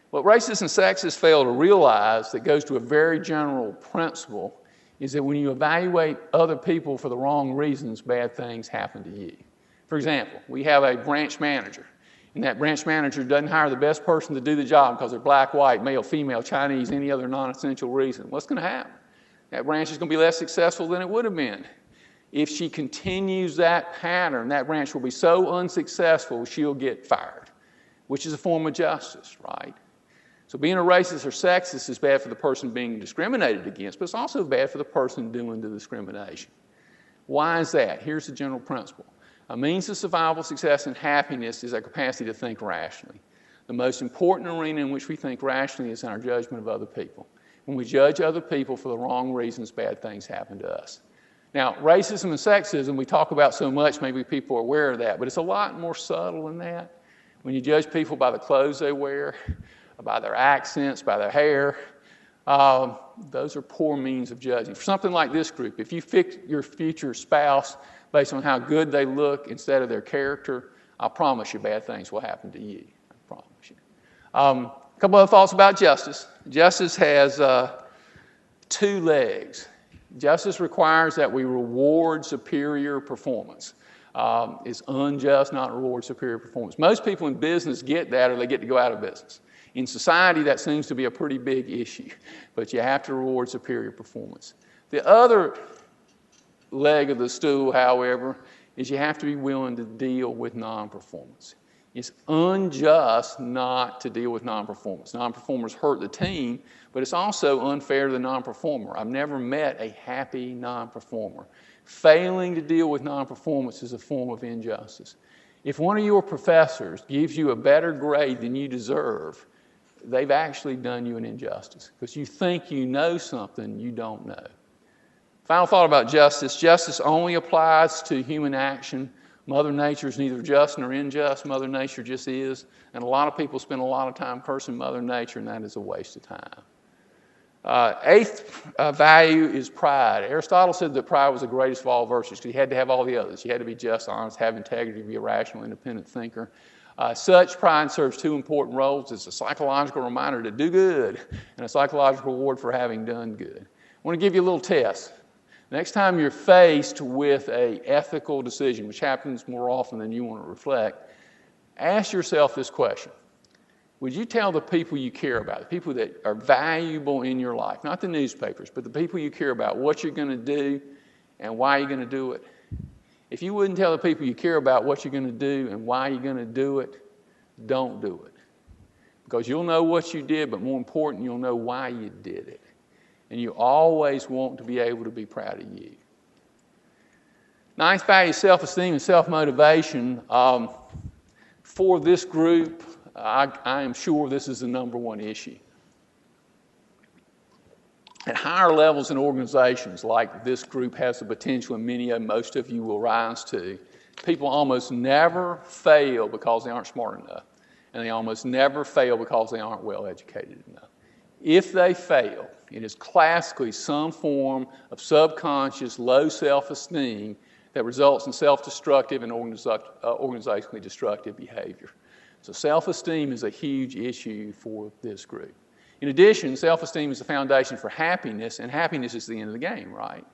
What racists and sexists fail to realize that goes to a very general principle is that when you evaluate other people for the wrong reasons, bad things happen to you. For example, we have a branch manager. And that branch manager doesn't hire the best person to do the job because they're black, white, male, female, Chinese, any other non-essential reason. What's going to happen? That branch is going to be less successful than it would have been. If she continues that pattern, that branch will be so unsuccessful, she'll get fired, which is a form of justice, right? So being a racist or sexist is bad for the person being discriminated against, but it's also bad for the person doing the discrimination. Why is that? Here's the general principle. A means of survival, success, and happiness is our capacity to think rationally. The most important arena in which we think rationally is in our judgment of other people. When we judge other people for the wrong reasons, bad things happen to us. Now, racism and sexism we talk about so much, maybe people are aware of that, but it's a lot more subtle than that. When you judge people by the clothes they wear, by their accents, by their hair, those are poor means of judging. For something like this group, if you fix your future spouse based on how good they look instead of their character, I promise you bad things will happen to you. I promise you. A couple other thoughts about justice. Justice has two legs. Justice requires that we reward superior performance. It's unjust not to reward superior performance. Most people in business get that or they get to go out of business. In society, that seems to be a pretty big issue, but you have to reward superior performance. The other leg of the stool, however, is you have to be willing to deal with non-performance. It's unjust not to deal with non-performance. Non-performers hurt the team, but it's also unfair to the non-performer. I've never met a happy non-performer. Failing to deal with non-performance is a form of injustice. If one of your professors gives you a better grade than you deserve, they've actually done you an injustice because you think you know something you don't know. Final thought about justice. Justice only applies to human action. Mother Nature is neither just nor unjust. Mother Nature just is. And a lot of people spend a lot of time cursing Mother Nature, and that is a waste of time. Eighth value is pride. Aristotle said that pride was the greatest of all virtues because you had to have all the others. You had to be just, honest, have integrity, be a rational, independent thinker. Such pride serves two important roles. It's a psychological reminder to do good and a psychological reward for having done good. I want to give you a little test. Next time you're faced with an ethical decision, which happens more often than you want to reflect, ask yourself this question. Would you tell the people you care about, the people that are valuable in your life, not the newspapers, but the people you care about, what you're going to do and why you're going to do it? If you wouldn't tell the people you care about what you're going to do and why you're going to do it, don't do it. Because you'll know what you did, but more important, you'll know why you did it. And you always want to be able to be proud of you. Ninth value is self-esteem and self-motivation. For this group, I am sure this is the number one issue. At higher levels in organizations like this group has the potential, and most of you will rise to, people almost never fail because they aren't smart enough. And they almost never fail because they aren't well educated enough. If they fail, it is classically some form of subconscious low self-esteem that results in self-destructive and organizationally destructive behavior. So self-esteem is a huge issue for this group. In addition, self-esteem is the foundation for happiness, and happiness is the end of the game, right?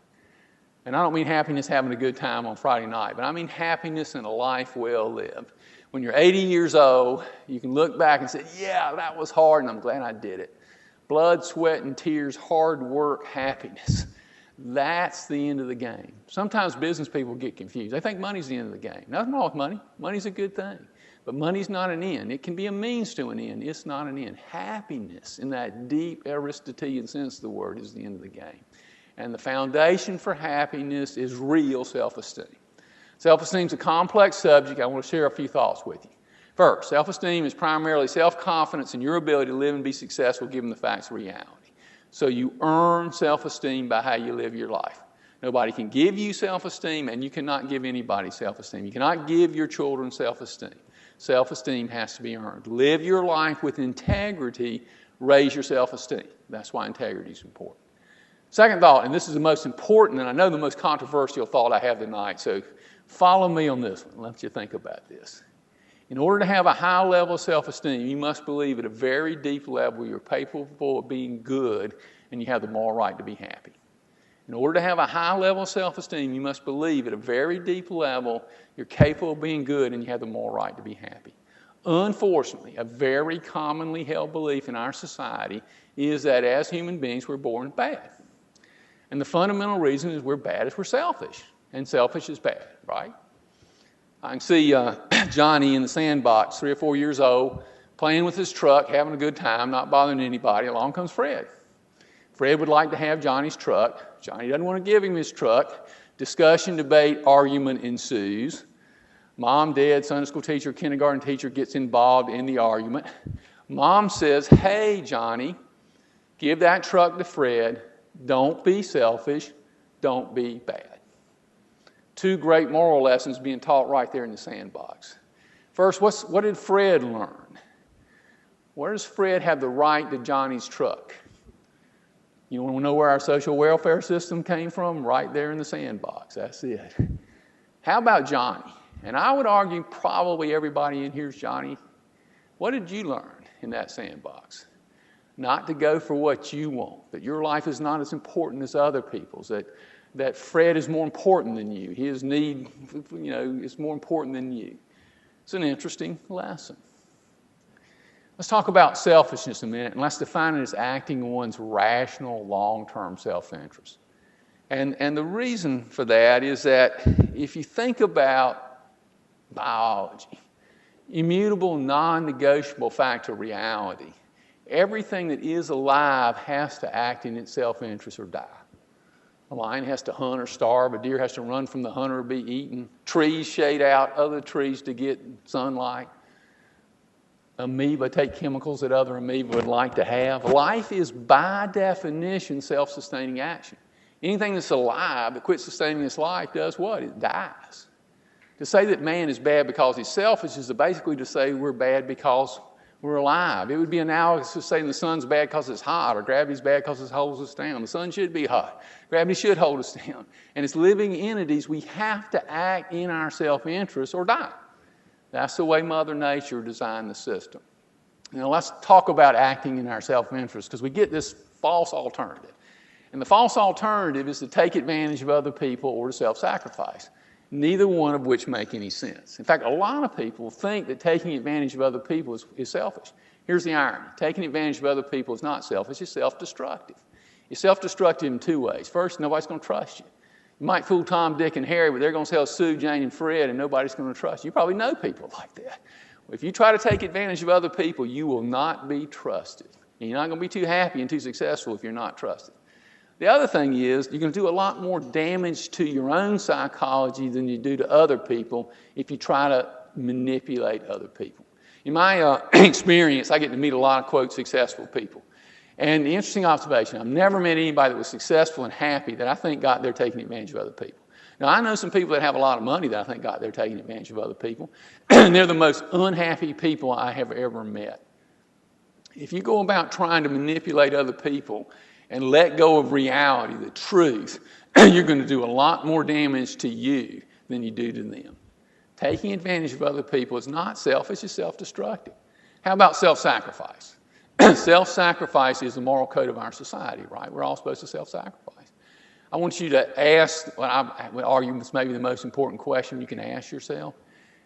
And I don't mean happiness having a good time on Friday night, but I mean happiness in a life well lived. When you're 80 years old, you can look back and say, yeah, that was hard, and I'm glad I did it. Blood, sweat, and tears, hard work, happiness. That's the end of the game. Sometimes business people get confused. They think money's the end of the game. Nothing wrong with money. Money's a good thing. But money's not an end. It can be a means to an end. It's not an end. Happiness, in that deep Aristotelian sense of the word, is the end of the game. And the foundation for happiness is real self-esteem. Self-esteem is a complex subject. I want to share a few thoughts with you. First, self-esteem is primarily self-confidence in your ability to live and be successful given the facts of reality. So you earn self-esteem by how you live your life. Nobody can give you self-esteem, and you cannot give anybody self-esteem. You cannot give your children self-esteem. Self-esteem has to be earned. Live your life with integrity. Raise your self-esteem. That's why integrity is important. Second thought, and this is the most important, and I know the most controversial thought I have tonight, so follow me on this one. Let you think about this. In order to have a high level of self-esteem, you must believe at a very deep level you're capable of being good and you have the moral right to be happy. In order to have a high level of self-esteem, you must believe at a very deep level you're capable of being good and you have the moral right to be happy. Unfortunately, a very commonly held belief in our society is that as human beings we're born bad. And the fundamental reason is we're bad is we're selfish. And selfish is bad, right? I can see Johnny in the sandbox, 3 or 4 years old, playing with his truck, having a good time, not bothering anybody. Along comes Fred. Fred would like to have Johnny's truck. Johnny doesn't want to give him his truck. Discussion, debate, argument ensues. Mom, dad, Sunday school teacher, kindergarten teacher gets involved in the argument. Mom says, hey, Johnny, give that truck to Fred. Don't be selfish. Don't be bad. 2 great moral lessons being taught right there in the sandbox. First, what did Fred learn? Where does Fred have the right to Johnny's truck? You want to know where our social welfare system came from? Right there in the sandbox. That's it. How about Johnny? And I would argue probably everybody in here is Johnny. What did you learn in that sandbox? Not to go for what you want, that your life is not as important as other people's, that Fred is more important than you. His need, is more important than you. It's an interesting lesson. Let's talk about selfishness a minute, and let's define it as acting on one's rational, long-term self-interest. And the reason for that is that if you think about biology, immutable, non-negotiable fact of reality, everything that is alive has to act in its self-interest or die. A lion has to hunt or starve. A deer has to run from the hunter or be eaten. Trees shade out other trees to get sunlight. Amoeba take chemicals that other amoeba would like to have. Life is, by definition, self-sustaining action. Anything that's alive that quits sustaining its life does what? It dies. To say that man is bad because he's selfish is basically to say we're bad because we're alive. It would be analogous to saying the sun's bad because it's hot, or gravity's bad because it holds us down. The sun should be hot. Gravity should hold us down. And as living entities, we have to act in our self-interest or die. That's the way Mother Nature designed the system. Now let's talk about acting in our self-interest, because we get this false alternative. And the false alternative is to take advantage of other people or to self-sacrifice, neither one of which make any sense. In fact, a lot of people think that taking advantage of other people is selfish. Here's the irony. Taking advantage of other people is not selfish, it's self-destructive. It's self-destructive in 2 ways. First, nobody's going to trust you. You might fool Tom, Dick, and Harry, but they're going to tell Sue, Jane, and Fred, and nobody's going to trust you. You probably know people like that. If you try to take advantage of other people, you will not be trusted. And you're not going to be too happy and too successful if you're not trusted. The other thing is you're going to do a lot more damage to your own psychology than you do to other people if you try to manipulate other people. In my experience, I get to meet a lot of, quote, successful people. And the interesting observation, I've never met anybody that was successful and happy that I think got there taking advantage of other people. Now, I know some people that have a lot of money that I think got there taking advantage of other people. And they're the most unhappy people I have ever met. If you go about trying to manipulate other people and let go of reality, the truth, you're going to do a lot more damage to you than you do to them. Taking advantage of other people is not selfish, it's self-destructive. How about self-sacrifice? Self-sacrifice is the moral code of our society, right? We're all supposed to self-sacrifice. I want you to ask, what I would argue is maybe the most important question you can ask yourself.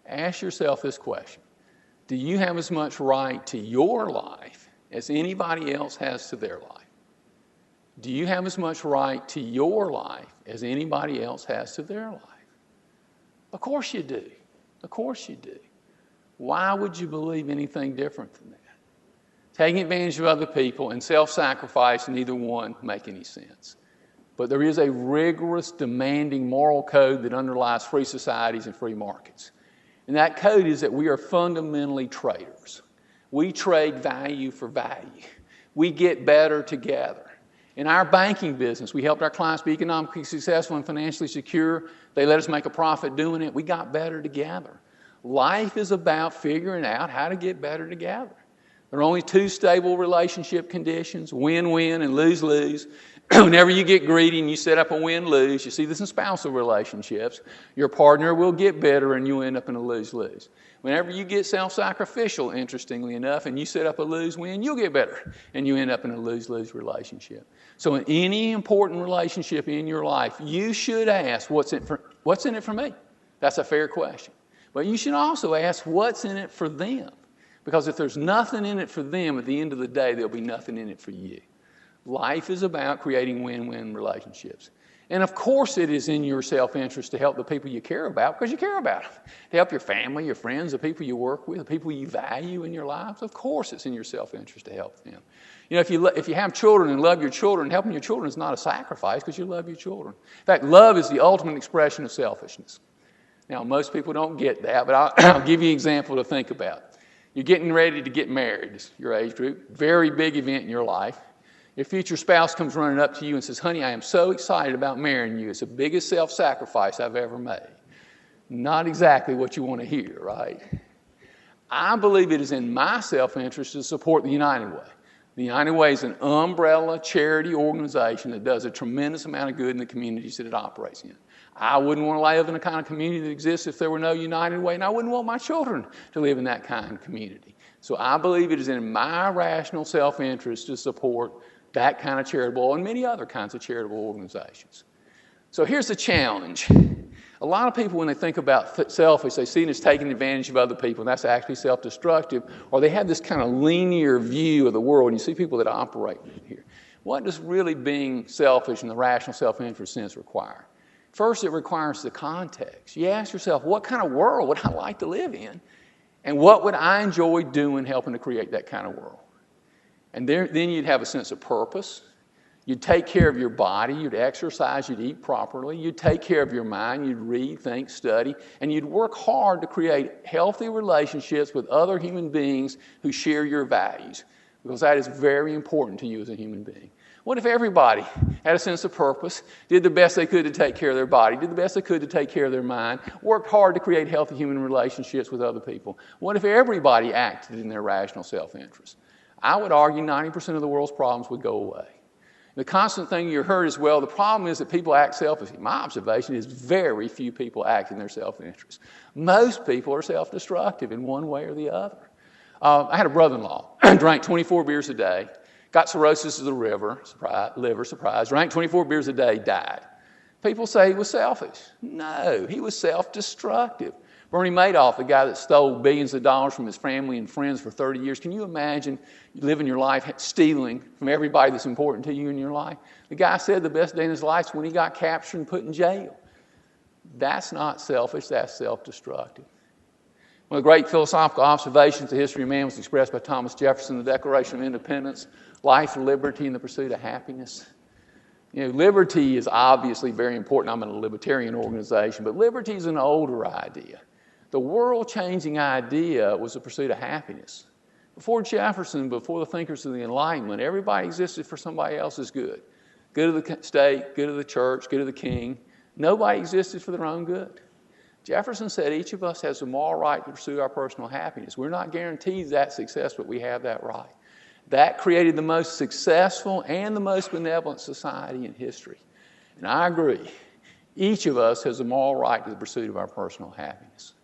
Ask yourself this question. Do you have as much right to your life as anybody else has to their life? Do you have as much right to your life as anybody else has to their life? Of course you do. Of course you do. Why would you believe anything different than that? Taking advantage of other people and self-sacrifice, neither one make any sense. But there is a rigorous, demanding moral code that underlies free societies and free markets. And that code is that we are fundamentally traders. We trade value for value. We get better together. In our banking business, we helped our clients be economically successful and financially secure. They let us make a profit doing it. We got better together. Life is about figuring out how to get better together. There are only two stable relationship conditions, win-win and lose-lose. Whenever you get greedy and you set up a win-lose, you see this in spousal relationships, your partner will get better and you end up in a lose-lose. Whenever you get self-sacrificial, interestingly enough, and you set up a lose-win, you'll get better and you end up in a lose-lose relationship. So in any important relationship in your life, you should ask, what's in it for me? That's a fair question. But you should also ask, what's in it for them? Because if there's nothing in it for them, at the end of the day, there'll be nothing in it for you. Life is about creating win-win relationships. And of course it is in your self-interest to help the people you care about, because you care about them. To help your family, your friends, the people you work with, the people you value in your lives, of course it's in your self-interest to help them. You know, if you have children and love your children, helping your children is not a sacrifice because you love your children. In fact, love is the ultimate expression of selfishness. Now, most people don't get that, but I'll give you an example to think about. You're getting ready to get married, it's your age group, very big event in your life. Your future spouse comes running up to you and says, honey, I am so excited about marrying you. It's the biggest self-sacrifice I've ever made. Not exactly what you want to hear, right? I believe it is in my self-interest to support the United Way. The United Way is an umbrella charity organization that does a tremendous amount of good in the communities that it operates in. I wouldn't want to live in the kind of community that exists if there were no United Way, and I wouldn't want my children to live in that kind of community. So I believe it is in my rational self-interest to support that kind of charitable and many other kinds of charitable organizations. So here's the challenge. A lot of people, when they think about selfish, they see it as taking advantage of other people, and that's actually self-destructive, or they have this kind of linear view of the world, and you see people that operate here. What does really being selfish in the rational self-interest sense require? First, it requires the context. You ask yourself, what kind of world would I like to live in? And what would I enjoy doing helping to create that kind of world? And then you'd have a sense of purpose. You'd take care of your body. You'd exercise. You'd eat properly. You'd take care of your mind. You'd read, think, study. And you'd work hard to create healthy relationships with other human beings who share your values, because that is very important to you as a human being. What if everybody had a sense of purpose, did the best they could to take care of their body, did the best they could to take care of their mind, worked hard to create healthy human relationships with other people? What if everybody acted in their rational self-interest? I would argue 90% of the world's problems would go away. The constant thing you heard is, well, the problem is that people act selfishly. My observation is very few people act in their self-interest. Most people are self-destructive in one way or the other. I had a brother-in-law, drank 24 beers a day, got cirrhosis of the liver, surprise, drank 24 beers a day, died. People say he was selfish. No, he was self-destructive. Bernie Madoff, the guy that stole billions of dollars from his family and friends for 30 years, can you imagine living your life stealing from everybody that's important to you in your life? The guy said the best day in his life is when he got captured and put in jail. That's not selfish, that's self-destructive. One of the great philosophical observations of the history of man was expressed by Thomas Jefferson in the Declaration of Independence: life, liberty, and the pursuit of happiness. Liberty is obviously very important. I'm in a libertarian organization, but liberty is an older idea. The world-changing idea was the pursuit of happiness. Before Jefferson, before the thinkers of the Enlightenment, everybody existed for somebody else's good. Good of the state, good of the church, good of the king. Nobody existed for their own good. Jefferson said each of us has the moral right to pursue our personal happiness. We're not guaranteed that success, but we have that right. That created the most successful and the most benevolent society in history. And I agree. Each of us has a moral right to the pursuit of our personal happiness.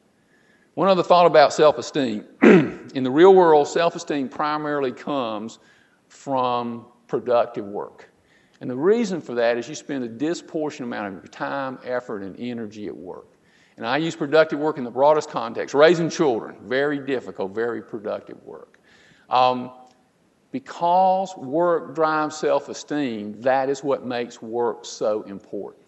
One other thought about self-esteem. In the real world, self-esteem primarily comes from productive work. And the reason for that is you spend a disproportionate amount of your time, effort, and energy at work. And I use productive work in the broadest context. Raising children, very difficult, very productive work. Because work drives self-esteem, that is what makes work so important.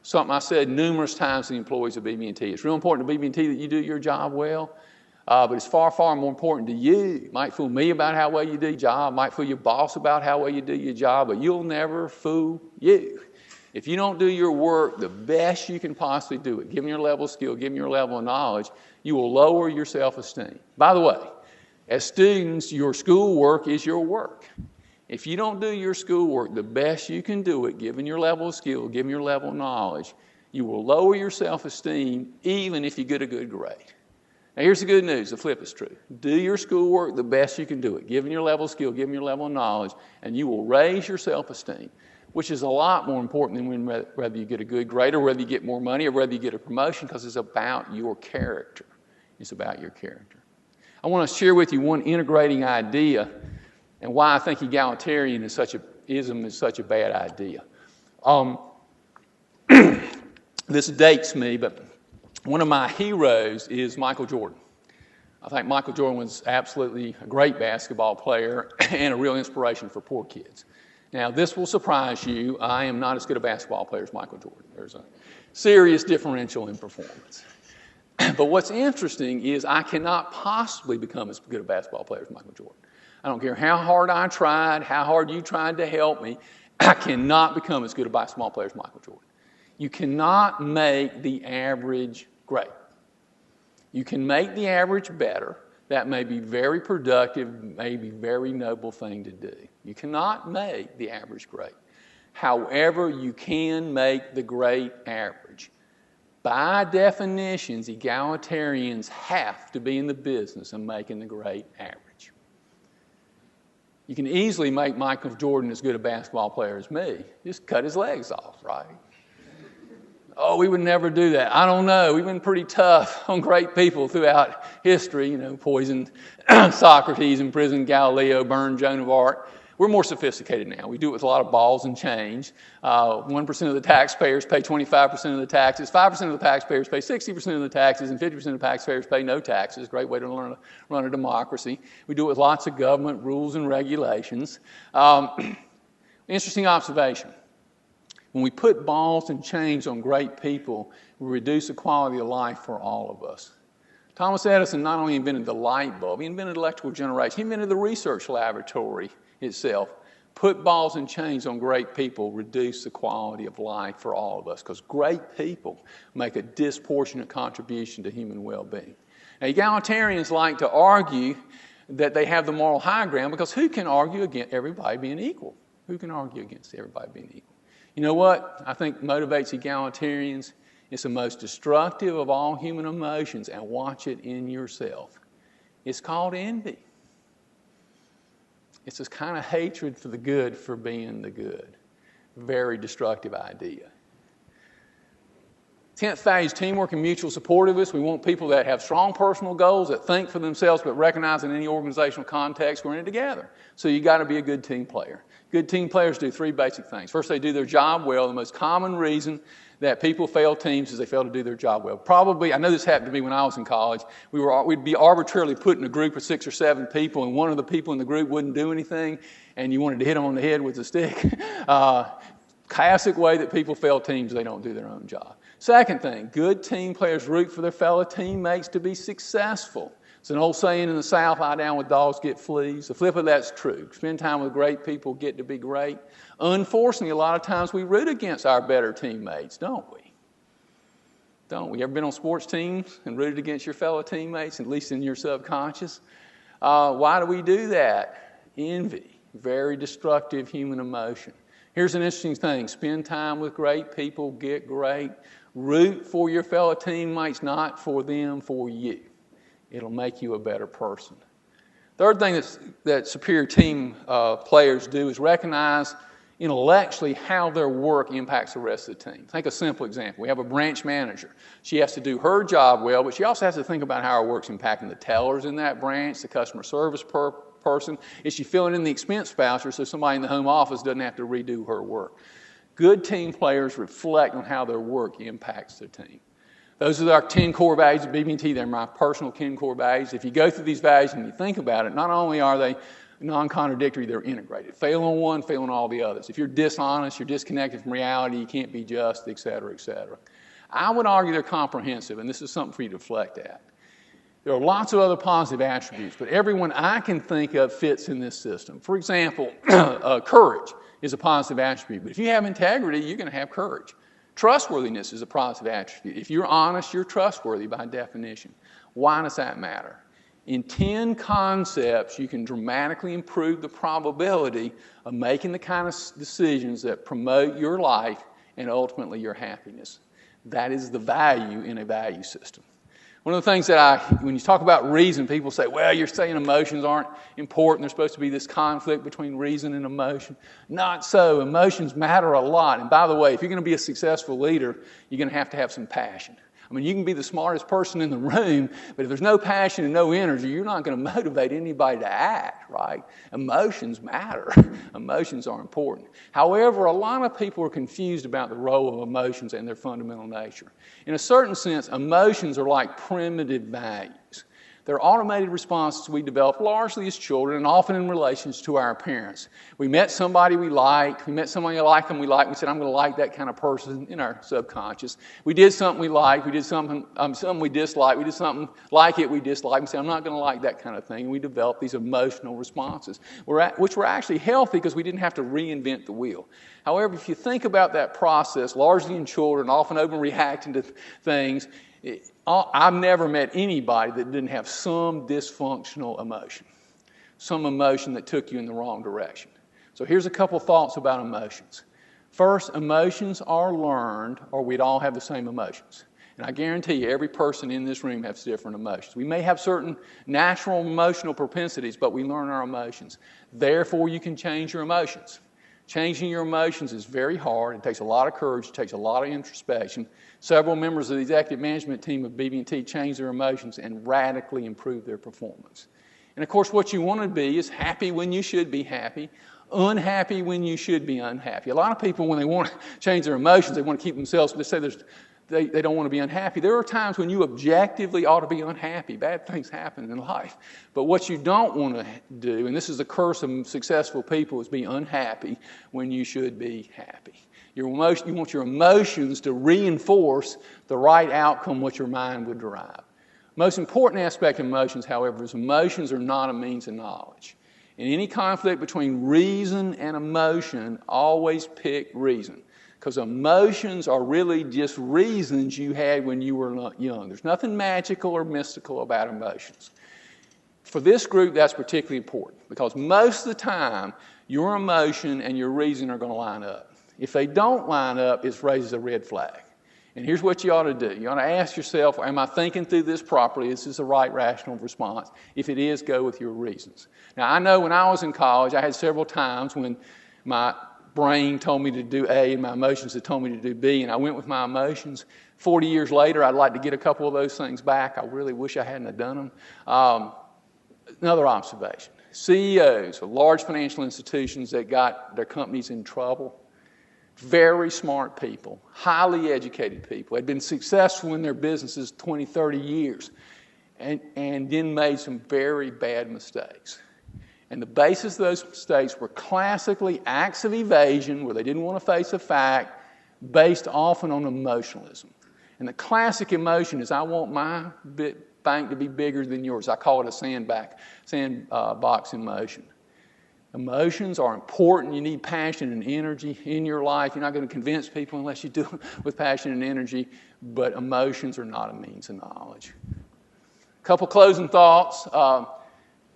Something I said numerous times to the employees of BB&T. It's real important to BB&T that you do your job well, but it's far, far more important to you. It might fool me about how well you do your job, might fool your boss about how well you do your job, but you'll never fool you. If you don't do your work the best you can possibly do it, given your level of skill, given your level of knowledge, you will lower your self-esteem. By the way, as students, your schoolwork is your work. If you don't do your schoolwork the best you can do it, given your level of skill, given your level of knowledge, you will lower your self-esteem even if you get a good grade. Now here's the good news, the flip is true. Do your schoolwork the best you can do it, given your level of skill, given your level of knowledge, and you will raise your self-esteem, which is a lot more important than whether you get a good grade or whether you get more money or whether you get a promotion, because it's about your character. It's about your character. I want to share with you one integrating idea and why I think egalitarianism is such a bad idea. This dates me, but one of my heroes is Michael Jordan. I think Michael Jordan was absolutely a great basketball player and a real inspiration for poor kids. Now, this will surprise you. I am not as good a basketball player as Michael Jordan. There's a serious differential in performance. But what's interesting is I cannot possibly become as good a basketball player as Michael Jordan. I don't care how hard I tried, how hard you tried to help me, I cannot become as good a basketball player as Michael Jordan. You cannot make the average great. You can make the average better. That may be very productive, may be very noble thing to do. You cannot make the average great. However, you can make the great average. By definitions, egalitarians have to be in the business of making the great average. You can easily make Michael Jordan as good a basketball player as me. Just cut his legs off, right? Oh, we would never do that. I don't know. We've been pretty tough on great people throughout history, poisoned Socrates, imprisoned Galileo, burned Joan of Arc. We're more sophisticated now. We do it with a lot of balls and chains. 1% of the taxpayers pay 25% of the taxes. 5% of the taxpayers pay 60% of the taxes, and 50% of the taxpayers pay no taxes. Great way to run a democracy. We do it with lots of government rules and regulations. Interesting observation. When we put balls and chains on great people, we reduce the quality of life for all of us. Thomas Edison not only invented the light bulb, he invented electrical generation. He invented the research laboratory itself. Put balls and chains on great people, reduce the quality of life for all of us, because great people make a disproportionate contribution to human well-being. Now, egalitarians like to argue that they have the moral high ground, because who can argue against everybody being equal? Who can argue against everybody being equal? You know what I think motivates egalitarians? It's the most destructive of all human emotions, and watch it in yourself. It's called envy. It's this kind of hatred for the good for being the good. Very destructive idea. 10th value is teamwork and mutual supportiveness. We want people that have strong personal goals, that think for themselves, but recognize in any organizational context we're in it together. So you got to be a good team player. Good team players do three basic things. First, they do their job well. The most common reason that people fail teams is they fail to do their job well. Probably, I know this happened to me when I was in college. We'd be arbitrarily put in a group of 6 or 7 people, and one of the people in the group wouldn't do anything, and you wanted to hit them on the head with a stick. Classic way that people fail teams, they don't do their own job. Second thing, good team players root for their fellow teammates to be successful. It's an old saying in the South, lie down with dogs, get fleas. The flip of that's true. Spend time with great people, get to be great. Unfortunately, a lot of times we root against our better teammates, don't we? Don't we? Ever been on sports teams and rooted against your fellow teammates, at least in your subconscious? Why do we do that? Envy, very destructive human emotion. Here's an interesting thing. Spend time with great people, get great. Root for your fellow teammates, not for them, for you. It'll make you a better person. Third thing that superior team players do is recognize intellectually how their work impacts the rest of the team. Take a simple example. We have a branch manager. She has to do her job well, but she also has to think about how her work's impacting the tellers in that branch, the customer service person. Is she filling in the expense voucher so somebody in the home office doesn't have to redo her work? Good team players reflect on how their work impacts their team. Those are our 10 core values of BB&T. They're my personal 10 core values. If you go through these values and you think about it, not only are they non-contradictory, they're integrated. Fail on one, fail on all the others. If you're dishonest, you're disconnected from reality, you can't be just, et cetera, et cetera. I would argue they're comprehensive, and this is something for you to reflect at. There are lots of other positive attributes, but every one I can think of fits in this system. For example, courage is a positive attribute, but if you have integrity, you're going to have courage. Trustworthiness is a positive attribute. If you're honest, you're trustworthy by definition. Why does that matter? In 10 concepts, you can dramatically improve the probability of making the kind of decisions that promote your life and ultimately your happiness. That is the value in a value system. One of the things that when you talk about reason, people say, well, you're saying emotions aren't important. There's supposed to be this conflict between reason and emotion. Not so. Emotions matter a lot. And by the way, if you're going to be a successful leader, you're going to have some passion. I mean, you can be the smartest person in the room, but if there's no passion and no energy, you're not going to motivate anybody to act, right? Emotions matter. Emotions are important. However, a lot of people are confused about the role of emotions and their fundamental nature. In a certain sense, emotions are like primitive values. They're automated responses we develop largely as children and often in relations to our parents. We met somebody we liked. We met somebody like them we liked. We said, I'm going to like that kind of person in our subconscious. We did something we liked. We did something we disliked. We did something like it we disliked. We said, I'm not going to like that kind of thing. And we developed these emotional responses, which were actually healthy because we didn't have to reinvent the wheel. However, if you think about that process, largely in children, often overreacting to things, I've never met anybody that didn't have some dysfunctional emotion, some emotion that took you in the wrong direction. So here's a couple thoughts about emotions. First, emotions are learned, or we'd all have the same emotions. And I guarantee you, every person in this room has different emotions. We may have certain natural emotional propensities, but we learn our emotions. Therefore, you can change your emotions. Changing your emotions is very hard. It takes a lot of courage. It takes a lot of introspection. Several members of the executive management team of BB&T changed their emotions and radically improved their performance. And of course, what you want to be is happy when you should be happy, unhappy when you should be unhappy. A lot of people, when they want to change their emotions, they want to keep themselves, they say they don't want to be unhappy. There are times when you objectively ought to be unhappy. Bad things happen in life. But what you don't want to do, and this is the curse of successful people, is be unhappy when you should be happy. You want your emotions to reinforce the right outcome which your mind would derive. Most important aspect of emotions, however, is emotions are not a means of knowledge. In any conflict between reason and emotion, always pick reason. Because emotions are really just reasons you had when you were young. There's nothing magical or mystical about emotions. For this group, that's particularly important because most of the time, your emotion and your reason are going to line up. If they don't line up, it raises a red flag. And here's what you ought to do. You ought to ask yourself, am I thinking through this properly? Is this the right rational response? If it is, go with your reasons. Now, I know when I was in college, I had several times when my brain told me to do A and my emotions had told me to do B, and I went with my emotions. 40 years later, I'd like to get a couple of those things back. I really wish I hadn't have done them. Another observation. CEOs of large financial institutions that got their companies in trouble, very smart people, highly educated people, had been successful in their businesses 20, 30 years, and then made some very bad mistakes. And the basis of those mistakes were classically acts of evasion where they didn't want to face a fact based often on emotionalism. And the classic emotion is, I want my bit bank to be bigger than yours. I call it a sandbox in motion. Emotions are important. You need passion and energy in your life. You're not going to convince people unless you do it with passion and energy, but emotions are not a means of knowledge. A couple closing thoughts.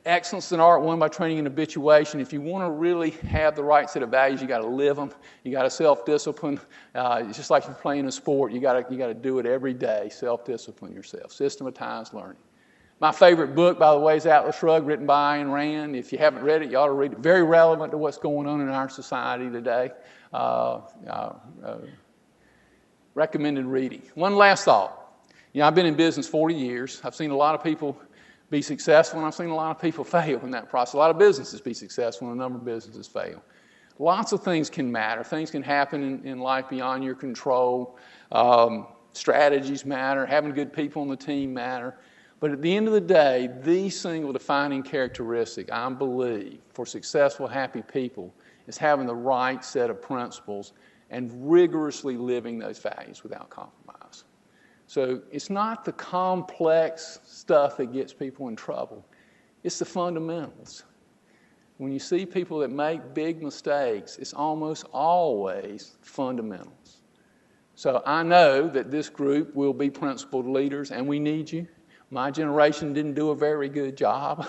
Excellence in art won by training and habituation. If you want to really have the right set of values, you got to live them. You got to self-discipline. It's just like you're playing a sport. You got to do it every day. Self-discipline yourself. Systematized learning. My favorite book, by the way, is Atlas Shrugged, written by Ayn Rand. If you haven't read it, you ought to read it. Very relevant to what's going on in our society today. Recommended reading. One last thought. I've been in business 40 years. I've seen a lot of people be successful, and I've seen a lot of people fail in that process. A lot of businesses be successful, and a number of businesses fail. Lots of things can matter. Things can happen in life beyond your control. Strategies matter. Having good people on the team matter. But at the end of the day, the single defining characteristic, I believe, for successful, happy people is having the right set of principles and rigorously living those values without compromise. So it's not the complex stuff that gets people in trouble. It's the fundamentals. When you see people that make big mistakes, it's almost always fundamentals. So I know that this group will be principled leaders, and we need you. My generation didn't do a very good job.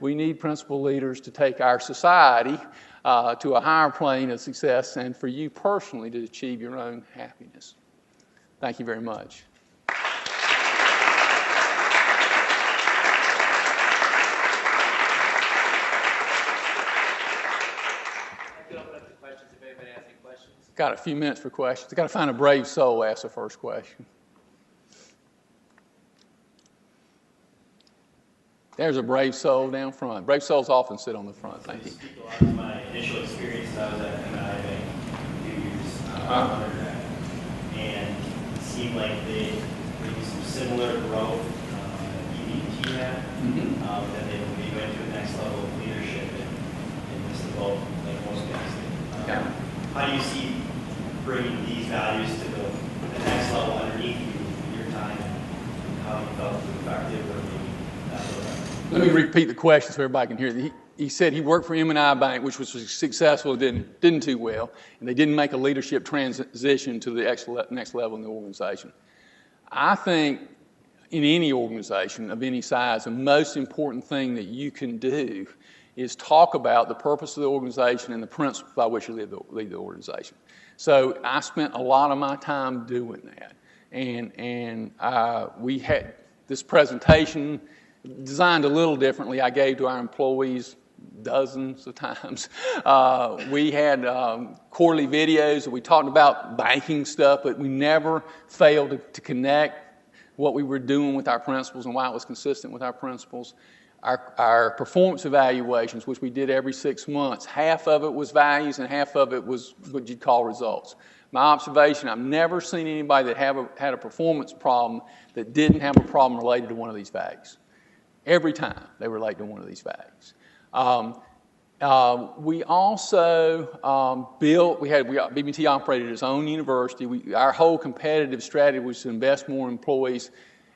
We need principled leaders to take our society to a higher plane of success and for you personally to achieve your own happiness. Thank you very much. Got a few minutes for questions. Got to find a brave soul to ask the first question. There's a brave soul down front. Brave souls often sit on the front. Thank you. Speak a lot to my initial experience. I was at Meyer Bank a few years undergrad, and it seemed like they maybe some similar growth EBT had. That they would be going to the next level of leadership and missed the boat like most banks did. How do you see bringing these values to the next level underneath you in your time, and how you felt it was effective or maybe not so effective? Let me repeat the question so everybody can hear it. He said he worked for M&I Bank, which was successful, didn't do well, and they didn't make a leadership transition to the next level in the organization. I think in any organization of any size, the most important thing that you can do is talk about the purpose of the organization and the principles by which you lead the organization. So I spent a lot of my time doing that. And we had this presentation designed a little differently. I gave to our employees dozens of times. We had quarterly videos that we talked about banking stuff, but we never failed to connect what we were doing with our principles and why it was consistent with our principles. Our performance evaluations, which we did every 6 months, half of it was values and half of it was what you'd call results. My observation, I've never seen anybody that had a performance problem that didn't have a problem related to one of these values. Every time they relate to one of these values. We also BB&T operated its own university. Our whole competitive strategy was to invest more in employees,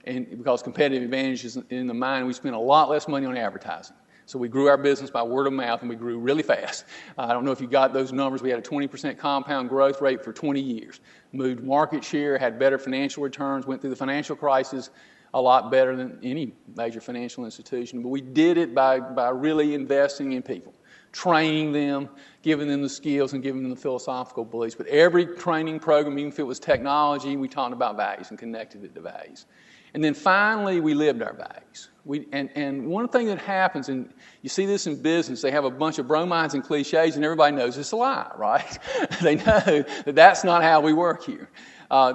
and because competitive advantage is in the mind, we spent a lot less money on advertising. So we grew our business by word of mouth, and we grew really fast. I don't know if you got those numbers. We had a 20% compound growth rate for 20 years. Moved market share, had better financial returns, went through the financial crisis a lot better than any major financial institution. But we did it by really investing in people, training them, giving them the skills, and giving them the philosophical beliefs. But every training program, even if it was technology, we talked about values and connected it to values. And then finally, we lived our values. And one thing that happens, and you see this in business, they have a bunch of bromides and cliches, and everybody knows it's a lie, right? They know that that's not how we work here.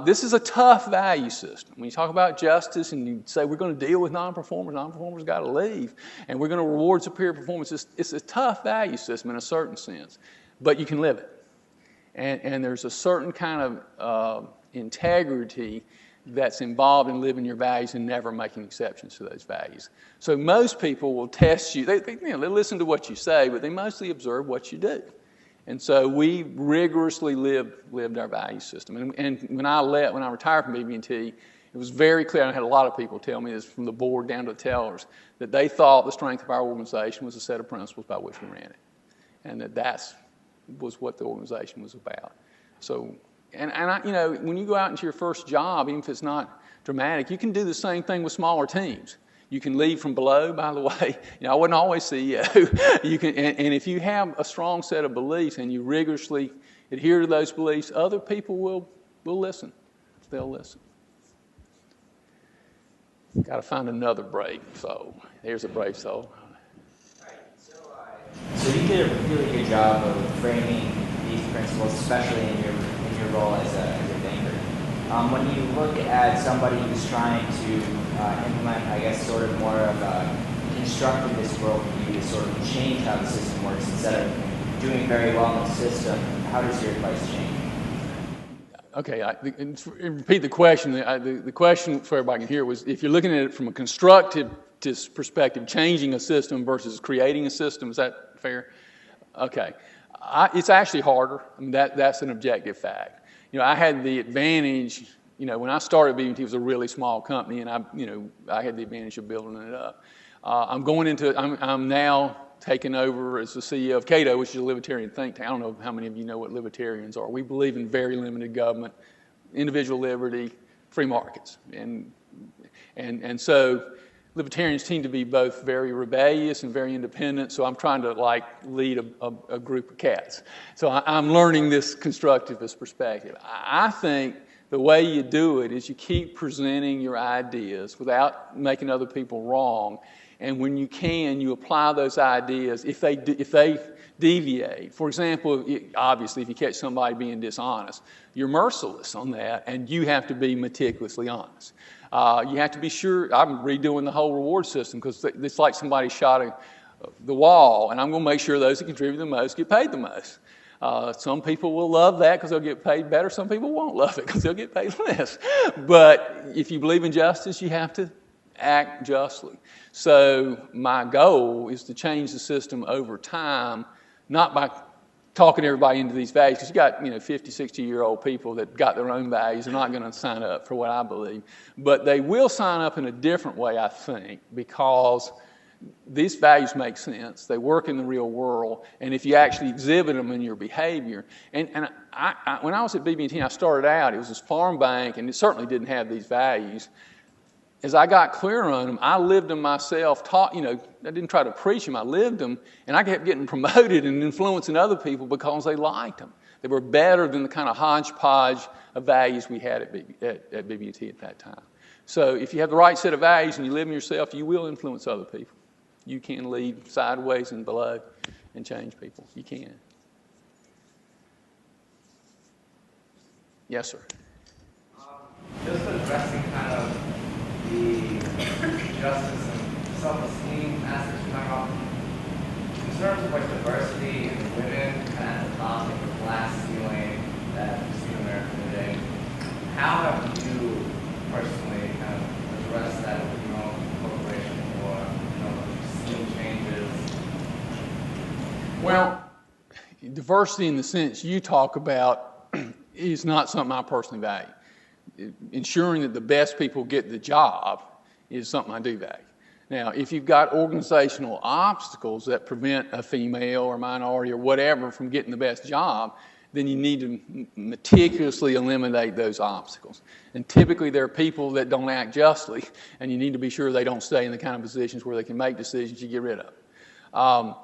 This is a tough value system. When you talk about justice and you say we're going to deal with non-performers got to leave, and we're going to reward superior performance, it's a tough value system in a certain sense, but you can live it. And there's a certain kind of integrity that's involved in living your values and never making exceptions to those values. So most people will test you. They listen to what you say, but they mostly observe what you do. And so we rigorously lived our value system. And when I retired from BB&T, It was very clear, and I had a lot of people tell me this, from the board down to the tellers, that they thought the strength of our organization was a set of principles by which we ran it, and that was what the organization was about. So, and I, you know, when you go out into your first job, even if it's not dramatic, you can do the same thing with smaller teams. You can lead from below, by the way. You know, I wasn't always CEO. You can, and if you have a strong set of beliefs and you rigorously adhere to those beliefs, other people will listen. They'll listen. Got to find another brave soul. Here's a brave soul. Right. So you did a really good job of framing these principles, especially in your role as a banker. When you look at somebody who's trying to implement, I guess, sort of more of a constructivist worldview to sort of change how the system works instead of doing very well in the system, how does your advice change? Okay, repeat the question. The question for everybody can hear was, if you're looking at it from a constructive perspective, changing a system versus creating a system, is that fair? Okay. It's actually harder. I mean, that's an objective fact. You know, I had the advantage, you know, when I started, BB&T was a really small company, and I had the advantage of building it up. I'm now taken over as the CEO of Cato, which is a libertarian think tank. I don't know how many of you know what libertarians are. We believe in very limited government, individual liberty, free markets. And so libertarians tend to be both very rebellious and very independent, so I'm trying to lead a group of cats. So I'm learning this constructivist perspective. I think the way you do it is you keep presenting your ideas without making other people wrong. And when you can, you apply those ideas if they deviate. For example, obviously, if you catch somebody being dishonest, you're merciless on that, and you have to be meticulously honest. You have to be sure. I'm redoing the whole reward system because it's like somebody shot the wall, and I'm going to make sure those that contribute the most get paid the most. Some people will love that because they'll get paid better. Some people won't love it because they'll get paid less. But if you believe in justice, you have to act justly. So my goal is to change the system over time, not by talking everybody into these values, because you got 50, 60-year-old people that got their own values. They're not going to sign up for what I believe. But they will sign up in a different way, I think, because these values make sense. They work in the real world, and if you actually exhibit them in your behavior. And I when I was at BB&T, I started out, it was this farm bank, and it certainly didn't have these values. As I got clear on them, I lived them myself, I didn't try to preach them, I lived them, and I kept getting promoted and influencing other people because they liked them. They were better than the kind of hodgepodge of values we had at BB&T at that time. So if you have the right set of values and you live them yourself, you will influence other people. You can lead sideways and below and change people. You can. Yes, sir. Just addressing kind of the justice and self-esteem aspects we talk about. In terms of diversity and women kind of the top of the glass ceiling that we see in America today, how have you personally kind of addressed that with your own corporation or seen changes? Well, diversity in the sense you talk about is not something I personally value. Ensuring that the best people get the job is something I do value. Now, if you've got organizational obstacles that prevent a female or minority or whatever from getting the best job, then you need to meticulously eliminate those obstacles. And typically there are people that don't act justly, and you need to be sure they don't stay in the kind of positions where they can make decisions you get rid of.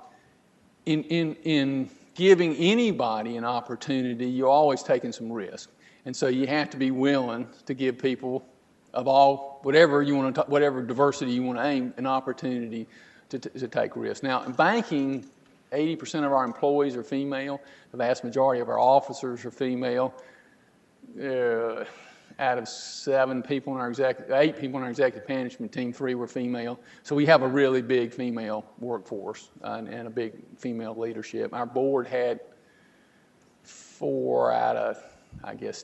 In giving anybody an opportunity, you're always taking some risk. And so you have to be willing to give people of all, whatever diversity you want to aim, an opportunity to take risks. Now, in banking, 80% of our employees are female. The vast majority of our officers are female. Out of 8 people in our executive management team, 3 were female. So we have a really big female workforce and a big female leadership. Our board had 4 out of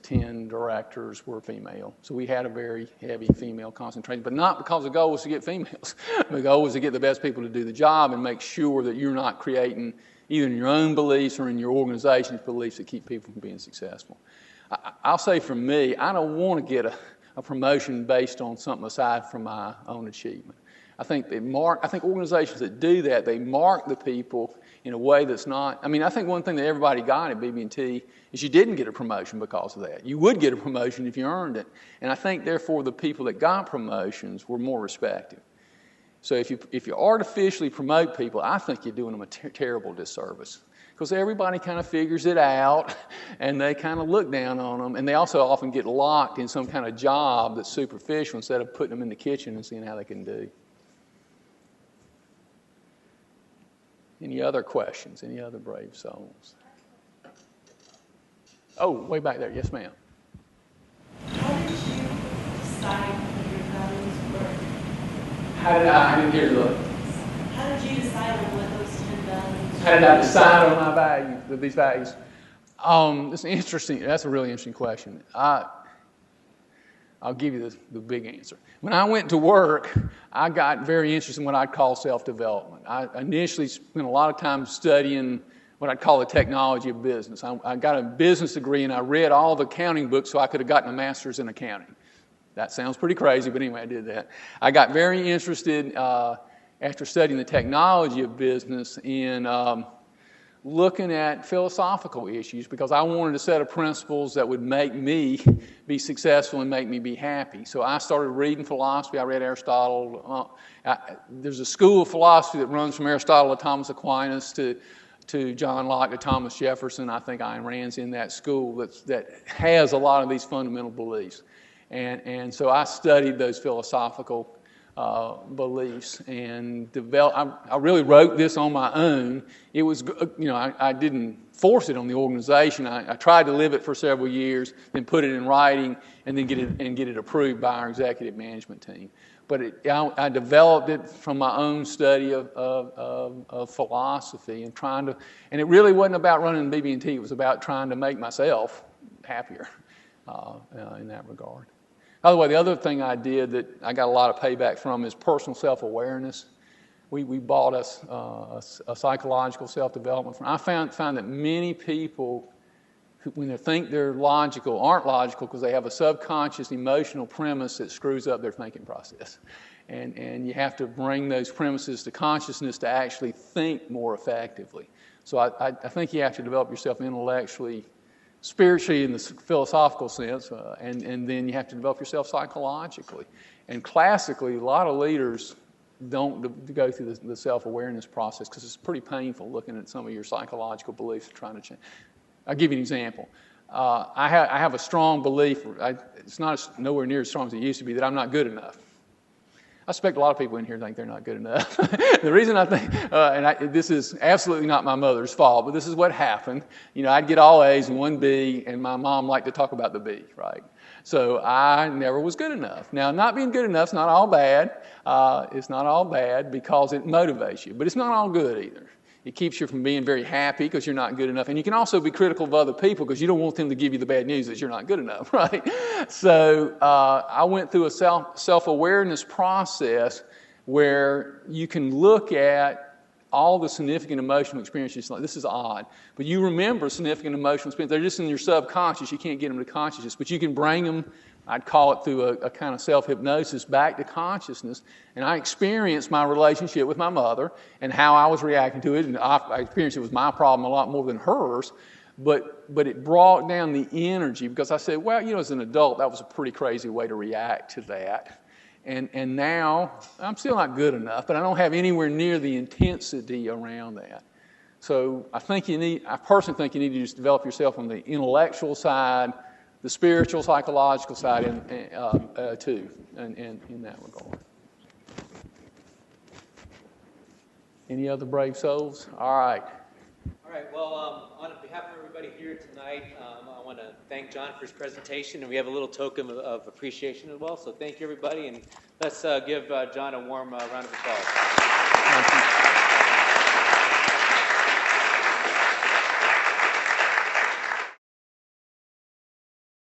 10 directors were female. So we had a very heavy female concentration, but not because the goal was to get females. The goal was to get the best people to do the job and make sure that you're not creating, either in your own beliefs or in your organization's beliefs, that keep people from being successful. I'll say for me, I don't want to get a promotion based on something aside from my own achievement. I think organizations that do that, they mark the people in a way that's not. I mean, I think one thing that everybody got at BB&T is you didn't get a promotion because of that. You would get a promotion if you earned it. And I think, therefore, the people that got promotions were more respected. So if you artificially promote people, I think you're doing them a terrible disservice. Because everybody kind of figures it out, and they kind of look down on them, and they also often get locked in some kind of job that's superficial instead of putting them in the kitchen and seeing how they can do. Any other questions? Any other brave souls? Oh, way back there. Yes, ma'am. How did you decide what your values were? I didn't hear the. How did you decide on what those 10 values were? How did I decide on my values, these values? It's interesting. That's a really interesting question. I'll give you the big answer. When I went to work, I got very interested in what I'd call self-development. I initially spent a lot of time studying what I'd call the technology of business. I got a business degree, and I read all the accounting books so I could have gotten a master's in accounting. That sounds pretty crazy, but anyway, I did that. I got very interested after studying the technology of business in looking at philosophical issues because I wanted a set of principles that would make me be successful and make me be happy. So I started reading philosophy. I read Aristotle. There's a school of philosophy that runs from Aristotle to Thomas Aquinas to John Locke to Thomas Jefferson. I think Ayn Rand's in that school that has a lot of these fundamental beliefs. And so I studied those philosophical beliefs and developed. I really wrote this on my own. It was, I didn't force it on the organization. I tried to live it for several years, then put it in writing, and then get it approved by our executive management team. But I developed it from my own study of philosophy and and it really wasn't about running BB&T. It was about trying to make myself happier in that regard. By the way, the other thing I did that I got a lot of payback from is personal self-awareness. We bought us a psychological self-development firm. I found that many people, when they think they're logical, aren't logical because they have a subconscious emotional premise that screws up their thinking process. And you have to bring those premises to consciousness to actually think more effectively. So I think you have to develop yourself intellectually, spiritually in the philosophical sense, and then you have to develop yourself psychologically. And classically, a lot of leaders don't go through the self-awareness process because it's pretty painful looking at some of your psychological beliefs and trying to change. I'll give you an example. I have a strong belief, it's nowhere near as strong as it used to be, that I'm not good enough. I suspect a lot of people in here think they're not good enough. The reason I think, this is absolutely not my mother's fault, but this is what happened. I'd get all A's and 1 B, and my mom liked to talk about the B, right? So I never was good enough. Now, not being good enough is not all bad. It's not all bad because it motivates you, but it's not all good either. It keeps you from being very happy because you're not good enough. And you can also be critical of other people because you don't want them to give you the bad news that you're not good enough, right? So I went through a self-awareness process where you can look at all the significant emotional experiences. Like, this is odd, but you remember significant emotional experiences. They're just in your subconscious. You can't get them to consciousness, but you can bring them, I'd call it through a kind of self-hypnosis, back to consciousness. And I experienced my relationship with my mother and how I was reacting to it. And I experienced it was my problem a lot more than hers. But it brought down the energy because I said, well, as an adult, that was a pretty crazy way to react to that. And now I'm still not good enough, but I don't have anywhere near the intensity around that. So I personally think you need to just develop yourself on the intellectual side, the spiritual, psychological side, too, in that regard. Any other brave souls? All right. All right. Well, on behalf of everybody here tonight, I want to thank John for his presentation, and we have a little token of appreciation as well. So thank you, everybody, and let's give John a warm round of applause. Thank you.